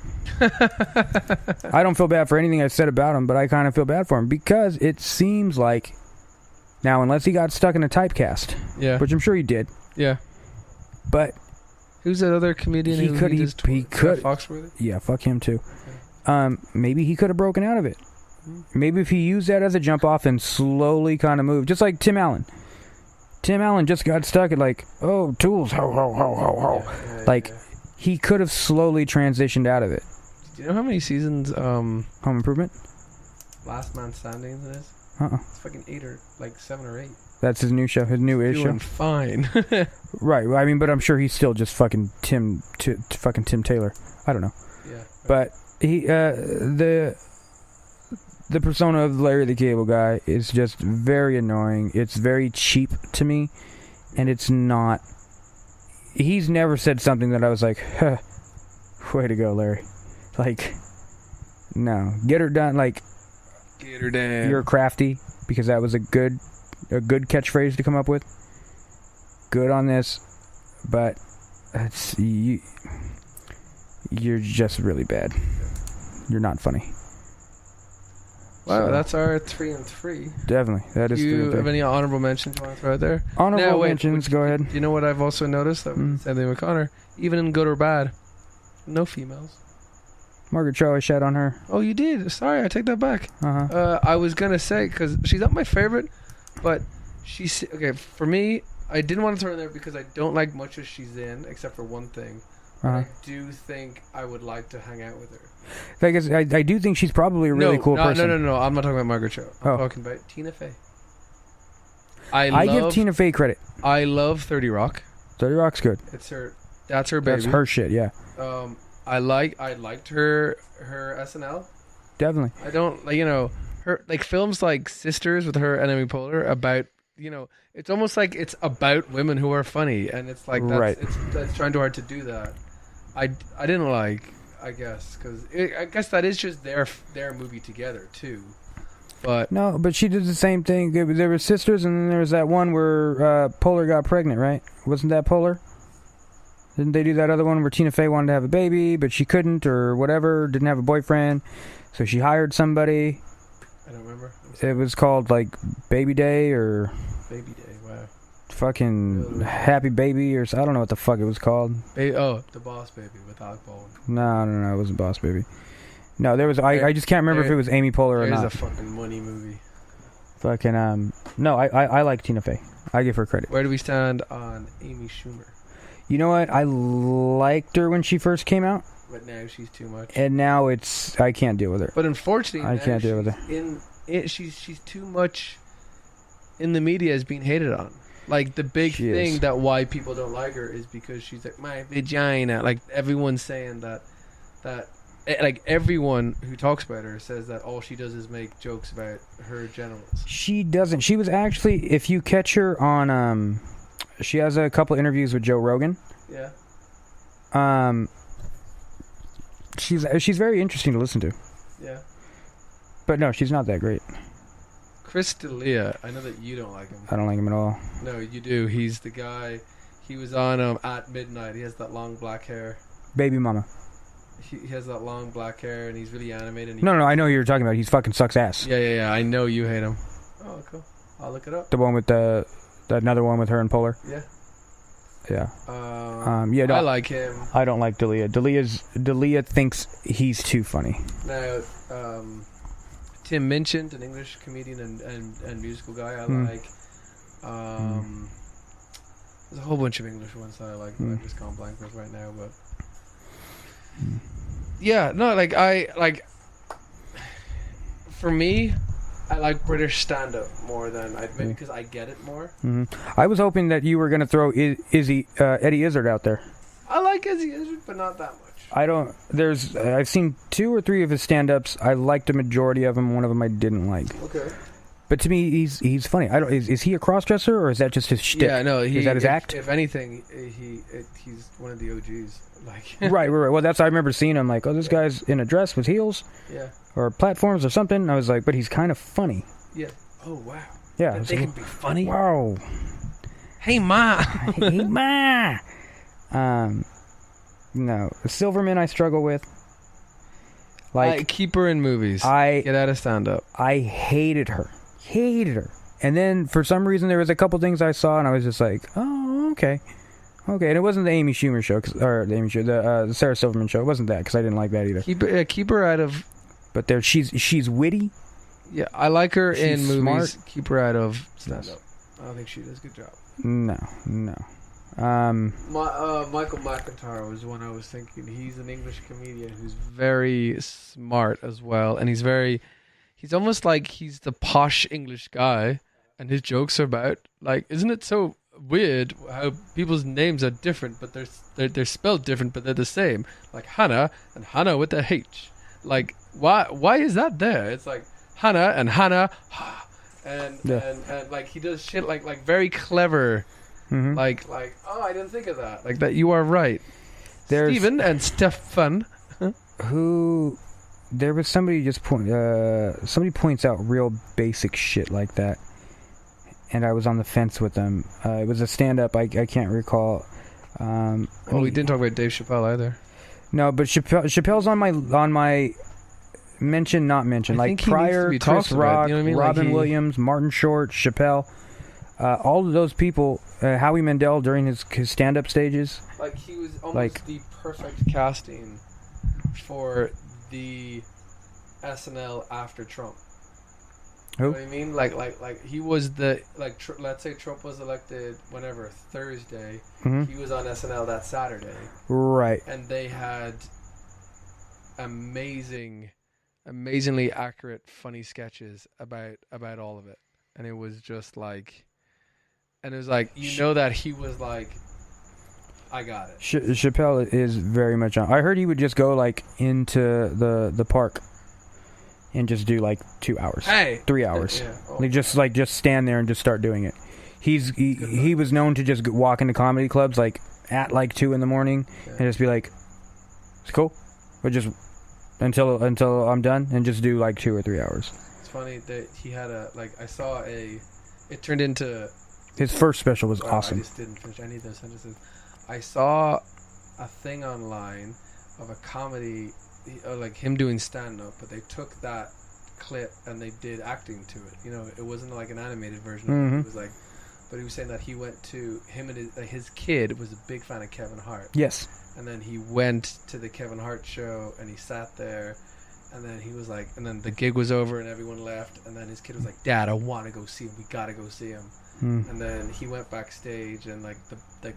I don't feel bad for anything I said about him, but I kind of feel bad for him because it seems like, now unless he got stuck in a typecast, which I'm sure he did, but who's that other comedian he could Foxworthy? Yeah, fuck him too. Maybe he could have broken out of it. Maybe if he used that as a jump off and slowly kind of moved, just like Tim Allen. Tim Allen just got stuck at like, oh, tools, ho, ho, ho, ho, ho. He could have slowly transitioned out of it. Do you know how many seasons Home Improvement? Last Man Standing is? It's fucking 8 or like 7 or 8. That's his new show, his new-ish show? Doing fine. Right, I mean, but I'm sure he's still just fucking Tim Taylor. I don't know. Yeah. But he, the persona of Larry the Cable Guy is just very annoying. It's very cheap to me, and it's not. He's never said something that I was like, huh, way to go, Larry. Like, no, get her done. Like, Get her done. you're crafty, because that was a good catchphrase to come up with. Good on this, but it's you're just really bad. You're not funny. Wow, So, that's our 3 and 3. definitely, that is. Do you 3 and 3. have any honorable mentions you want to throw out there? Honorable wait, mentions? Go ahead. You know what I've also noticed? That same thing with Connor. Even in good or bad, no females. Margaret Cho, I shat on her. Oh, you did? Sorry, I take that back. Uh-huh. I was gonna say, because she's not my favorite, but she's okay for me. I didn't want to throw her in there because I don't like much as she's in, except for one thing. But I do think I would like to hang out with her. I do think she's probably a really cool person. No. I'm not talking about Margaret Cho. I'm talking about Tina Fey. I give Tina Fey credit. I love 30 Rock. 30 Rock's good. It's her. That's her baby. That's her shit. Yeah. I liked her SNL. Definitely. I don't like her like films like Sisters with her and Amy Poehler about it's almost like it's about women who are funny, and it's like that's trying too hard to do that. I didn't like, I guess, because I guess that is just their movie together too. But no, but she did the same thing. There were Sisters, and then there was that one where Poehler got pregnant, right? Wasn't that Poehler? Didn't they do that other one where Tina Fey wanted to have a baby, but she couldn't, or whatever, didn't have a boyfriend, so she hired somebody. I don't remember. It was called, like, Baby Day, or... Baby Day, wow. Fucking Happy Baby, or... I don't know what the fuck it was called. The Boss Baby with Alec Baldwin. No, it wasn't Boss Baby. No, there was... I just can't remember if it was Amy Poehler or not. It's a fucking money movie. Fucking, No, I like Tina Fey. I give her credit. Where do we stand on Amy Schumer? You know what? I liked her when she first came out. But now she's too much. And now I can't deal with her. But unfortunately, I can't deal with her. She's too much in the media as being hated on. Like, the big thing that why people don't like her is because she's like, my vagina. Like, everyone's saying that like, everyone who talks about her says that all she does is make jokes about her genitals. She doesn't. She was actually, if you catch her on, she has a couple interviews with Joe Rogan. Yeah. She's very interesting to listen to. Yeah. But no, she's not that great. Chris D'Elia, I know that you don't like him. I don't like him at all. No, you do. He's the guy. He was on At Midnight. He has that long black hair. Baby Mama. He has that long black hair, and he's really animated. No, I know who you're talking about. He's fucking sucks ass. Yeah. I know you hate him. Oh, cool. I'll look it up. The one with another one with her and Poehler. Yeah. Yeah. I like him. I don't like D'Elia. D'Elia thinks he's too funny. Now, Tim Minchin, an English comedian and musical guy, I like. There's a whole bunch of English ones that I like. I'm just going blank with right now, but yeah, no, like for me, I like British stand-up more than maybe because I get it more. I was hoping that you were going to throw Eddie Izzard out there. I like Eddie Izzard, but not that much. I've seen 2 or 3 of his stand-ups. I liked a majority of them. One of them I didn't like. Okay. But to me, he's funny. Is he a cross-dresser, or is that just his shtick? Yeah, no. Is that his act? If anything, he's one of the OGs. Like right. Well, I remember seeing him like, oh, this guy's in a dress with heels. Yeah. Or platforms or something. I was like, but he's kind of funny. Yeah. Oh, wow. Yeah. They can be funny? Wow. Hey, Ma. Hey, Ma. No. Silverman I struggle with. Like, keep her in movies. Get out of stand-up. I hated her. And then, for some reason, there was a couple things I saw, and I was just like, oh, okay. And it wasn't the Amy Schumer show, the Sarah Silverman show. It wasn't that, because I didn't like that either. Keep her out of... But she's witty. Yeah, I like her she's in movies. Smart. Keep her out of stand-up. I don't think she does a good job. No. Michael McIntyre was one I was thinking. He's an English comedian who's very smart as well, and he's almost like he's the posh English guy, and his jokes are about, like, isn't it so weird how people's names are different, but they're spelled different, but they're the same, like Hannah and Hannah with the H. Like, why is that there? It's like Hannah and like he does shit like very clever. Mm-hmm. Like oh, I didn't think of that. Like that, you are right. There's Stephen and Stefan. who there was somebody somebody points out real basic shit like that, and I was on the fence with them. It was a stand-up. I can't recall. We didn't talk about Dave Chappelle either. No, but Chappelle's on my mention, not mention. I Like think he Pryor, needs to be Chris talked about, Rock, you know what I mean? Robin Like he- Williams, Martin Short, Chappelle, all of those people. Howie Mandel during his stand-up stages. Like he was almost Like- the perfect casting for the SNL after Trump. Who? You know what I mean? Like he was the let's say Trump was elected whenever Thursday. Mhm. He was on SNL that Saturday, Right. and they had amazingly accurate, funny sketches about all of it, and it was just like, and it was like that he was like, I got it. Chappelle is very much on. I heard he would just go like into the park and just do like 2 hours, 3 hours. Yeah. Oh. Like just stand there and just start doing it. He was known to just walk into comedy clubs like at like 2 a.m. and just be like, it's cool, but just until I'm done and just do like 2 or 3 hours. It's funny that he had it turned into. His first special was awesome. I just didn't finish any of those sentences. I saw a thing online of a comedy, like him doing stand-up, but they took that clip and they did acting to it. You know, it wasn't like an animated version of it. It was like, but he was saying that he went to him and his kid was a big fan of Kevin Hart. Yes. And then he went to the Kevin Hart show and he sat there, and then he was like, and then the gig was over and everyone left, and then his kid was like, Dad, I want to go see him. We gotta go see him. And then he went backstage, and like the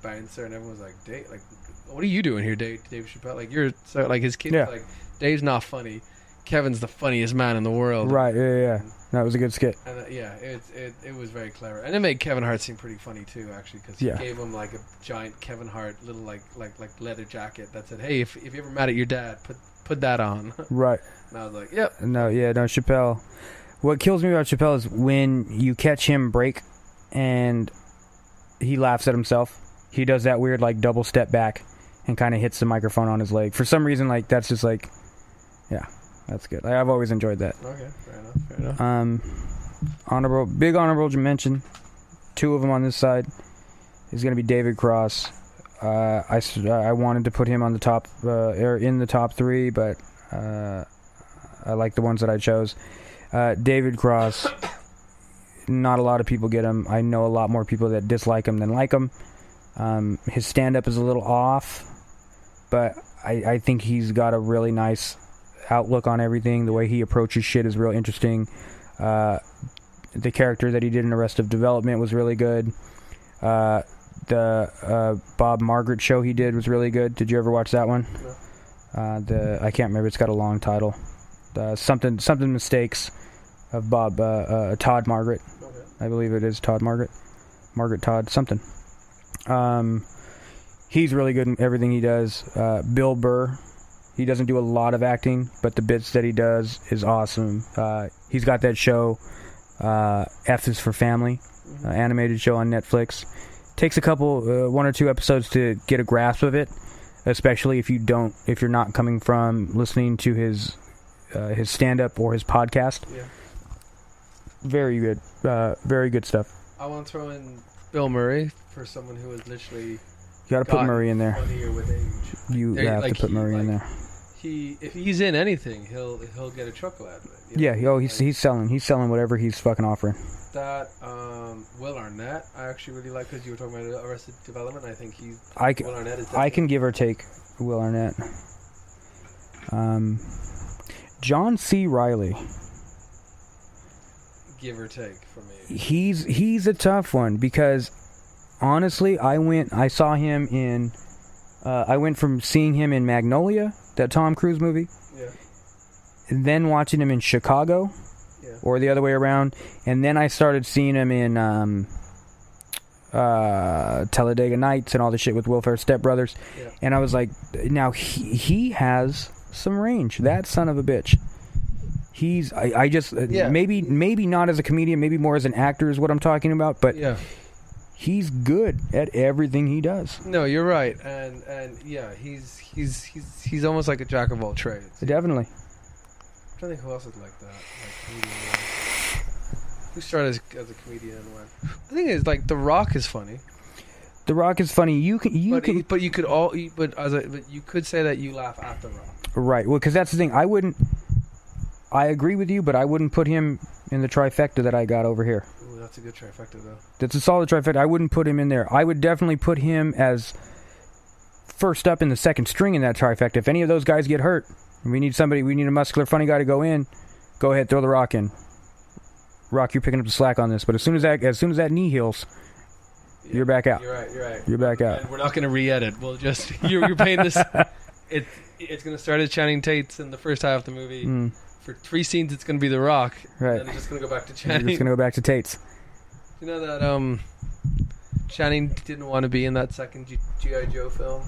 bouncer and everyone was like, Dave, like, what are you doing here, Dave Chappelle? Like, you're so like his kid was like, Dave's not funny. Kevin's the funniest man in the world. Right. Yeah. That was a good skit. And it was very clever, and it made Kevin Hart seem pretty funny too, actually, because he gave him like a giant Kevin Hart little like leather jacket that said, "Hey, if you're ever mad at your dad, put that on." Right. And I was like, "Yep." No, Chappelle. What kills me about Chappelle is when you catch him break and he laughs at himself. He does that weird like double step back and kind of hits the microphone on his leg. For some reason, like that's just like, yeah, that's good. I've always enjoyed that. Okay, fair enough. Big honorable mention. 2 of them on this side is going to be David Cross. I wanted to put him on the top, or in the top 3, but I like the ones that I chose. David Cross, not a lot of people get him. I know a lot more people that dislike him than like him. His stand-up is a little off, but I think he's got a really nice outlook on everything. The way he approaches shit is real interesting. The character that he did in Arrested Development was really good. The Bob Margaret show he did was really good. Did you ever watch that one? No. I can't remember. It's got a long title. Something Mistakes of Todd Margaret. Okay. I believe it is Todd Margaret. Margaret Todd something. He's really good in everything he does. Bill Burr, he doesn't do a lot of acting, but the bits that he does is awesome. He's got that show, F is for Family, animated show on Netflix. Takes a couple, 1 or 2 episodes to get a grasp of it, especially if you're not coming from listening to his stand-up or his podcast. Yeah. Very good stuff. I want to throw in Bill Murray for someone who is literally. You got to put Murray in there. Funnier with age. You have to put Murray in there. If he's in anything, he'll get a chuckle out of it. Yeah. He's selling whatever he's fucking offering. That Will Arnett, I actually really like, because you were talking about Arrested Development. I think Will Arnett is. I can give or take Will Arnett. John C. Reilly. Give or take for me. He's a tough one, because honestly, I saw him in. I went from seeing him in Magnolia, that Tom Cruise movie, and then watching him in Chicago, or the other way around, and then I started seeing him in Talladega Nights and all the shit with Will Ferrell's Step Brothers, and I was like, now he has some range. That son of a bitch. I just maybe not as a comedian, maybe more as an actor is what I'm talking about, but he's good at everything he does. No, you're right, and yeah, he's almost like a jack of all trades. Definitely. I'm trying to think who else is like that, like comedian. Who started as a comedian and went? The thing is, like, The Rock is funny. The Rock is funny. But you could say that you laugh at The Rock. Right. Well, because that's the thing. I agree with you, but I wouldn't put him in the trifecta that I got over here. Ooh, that's a good trifecta, though. That's a solid trifecta. I wouldn't put him in there. I would definitely put him as first up in the second string in that trifecta. If any of those guys get hurt, we need a muscular, funny guy to go in. Go ahead, throw The Rock in. Rock, you're picking up the slack on this. But as soon as that knee heals, you're back out. You're right. You're back out. And we're not going to re-edit. We'll just you're paying this. It's going to start at Channing Tate's in the first half of the movie. For 3 scenes, it's going to be The Rock. Right. And then it's just going to go back to Channing. It's going to go back to Tate's. You know that Channing didn't want to be in that second G.I. Joe film,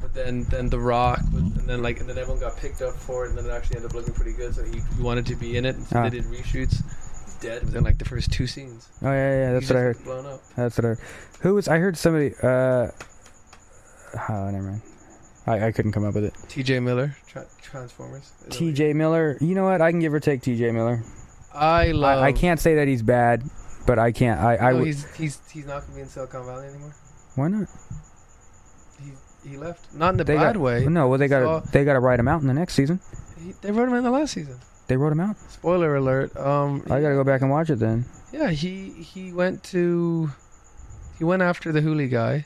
but then The Rock, and then everyone got picked up for it, and then it actually ended up looking pretty good. So he wanted to be in it, and so they did reshoots. He's dead within like the first 2 scenes. Oh yeah, that's what I heard. Blown up. That's what I heard. I heard somebody. Oh, never mind. I couldn't come up with it. T.J. Miller, Transformers. T.J. Miller. You know what? I can give or take T.J. Miller. I can't say that he's bad, but I can't. He's not gonna be in Silicon Valley anymore. Why not? He left. Not in a bad way. No, well they got to write him out in the next season. They wrote him in the last season. They wrote him out. Spoiler alert. I gotta go back and watch it then. Yeah, he went after the Hooli guy.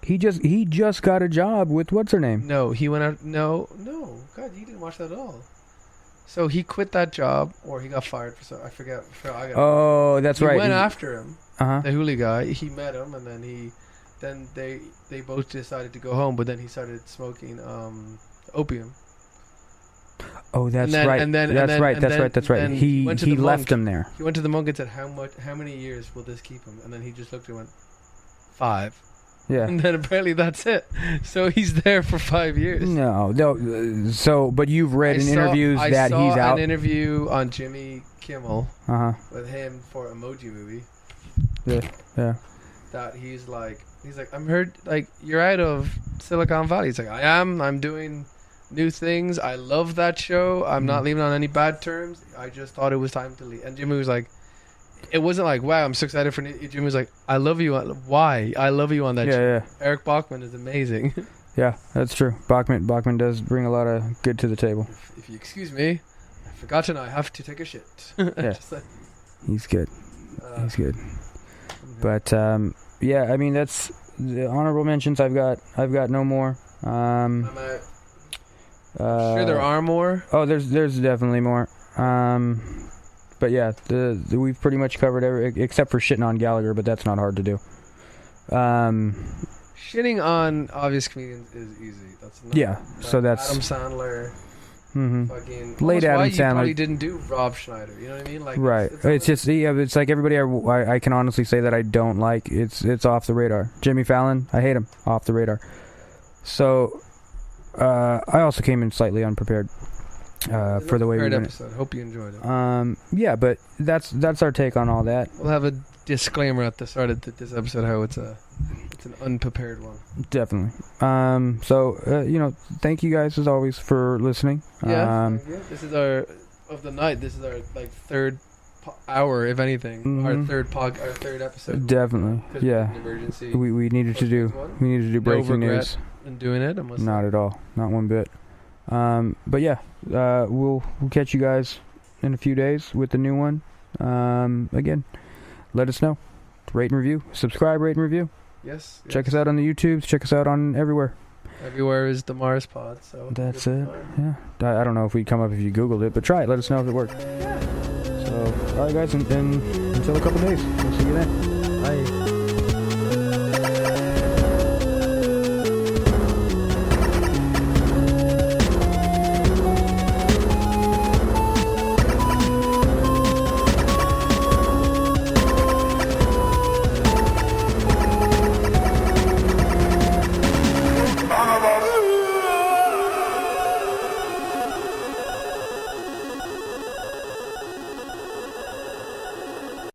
He just got a job with what's her name? No, he went out. No. God, you didn't watch that at all. So he quit that job, or he got fired for I forget. That's right. He went after him. The Hooli guy. He met him, and then they both decided to go home. But then he started smoking opium. Oh, that's right. That's right. He left him there. He went to the monk and said, "How many years will this keep him?" And then he just looked and went, 5. Yeah. And then apparently that's it. So he's there for 5 years. No. So, but you've read in interviews that he's out. I saw an interview on Jimmy Kimmel with him for Emoji Movie. Yeah. That he's like, I'm heard, like, you're out of Silicon Valley. He's like, I am. I'm doing new things. I love that show. I'm not leaving on any bad terms. I just thought it was time to leave. And Jimmy was like, it wasn't like, wow, I'm so excited for Jimmy was like, I love you. Why? I love you on that show. Yeah. Eric Bachman is amazing. Yeah, that's true. Bachman does bring a lot of good to the table. If you excuse me, I've forgotten I have to take a shit. Yeah. He's good. He's good. But yeah, I mean that's the honorable mentions. I've got no more. I'm sure there are more. Oh, there's definitely more. But yeah, we've pretty much covered except for shitting on Gallagher, but that's not hard to do. Shitting on obvious comedians is easy. That's not, so that's Adam Sandler. Fucking late Adam Sandler. You probably didn't do Rob Schneider. You know what I mean? Like, right. It's just it's like everybody. I can honestly say that I don't like. It's off the radar. Jimmy Fallon, I hate him. Off the radar. So I also came in slightly unprepared. For the way we did it. Hope you enjoyed it. Yeah, but that's our take on all that. We'll have a disclaimer at the start of this episode how it's an unprepared one. Definitely. So thank you guys as always for listening. Yeah. This is our like third hour, if anything. Our third episode. Definitely. Yeah. Emergency. We needed to do breaking news. In doing it. Not at all. Not one bit. But yeah, we'll catch you guys in a few days with the new one. Again, let us know. Rate and review. Subscribe, rate and review. Yes. Check us out on the YouTubes. Check us out on everywhere. Everywhere is the Mars Pod. So that's it. Yeah. I don't know if we'd come up if you Googled it, but try it. Let us know if it worked. So, all right, guys, and until a couple days. We'll see you then. Bye.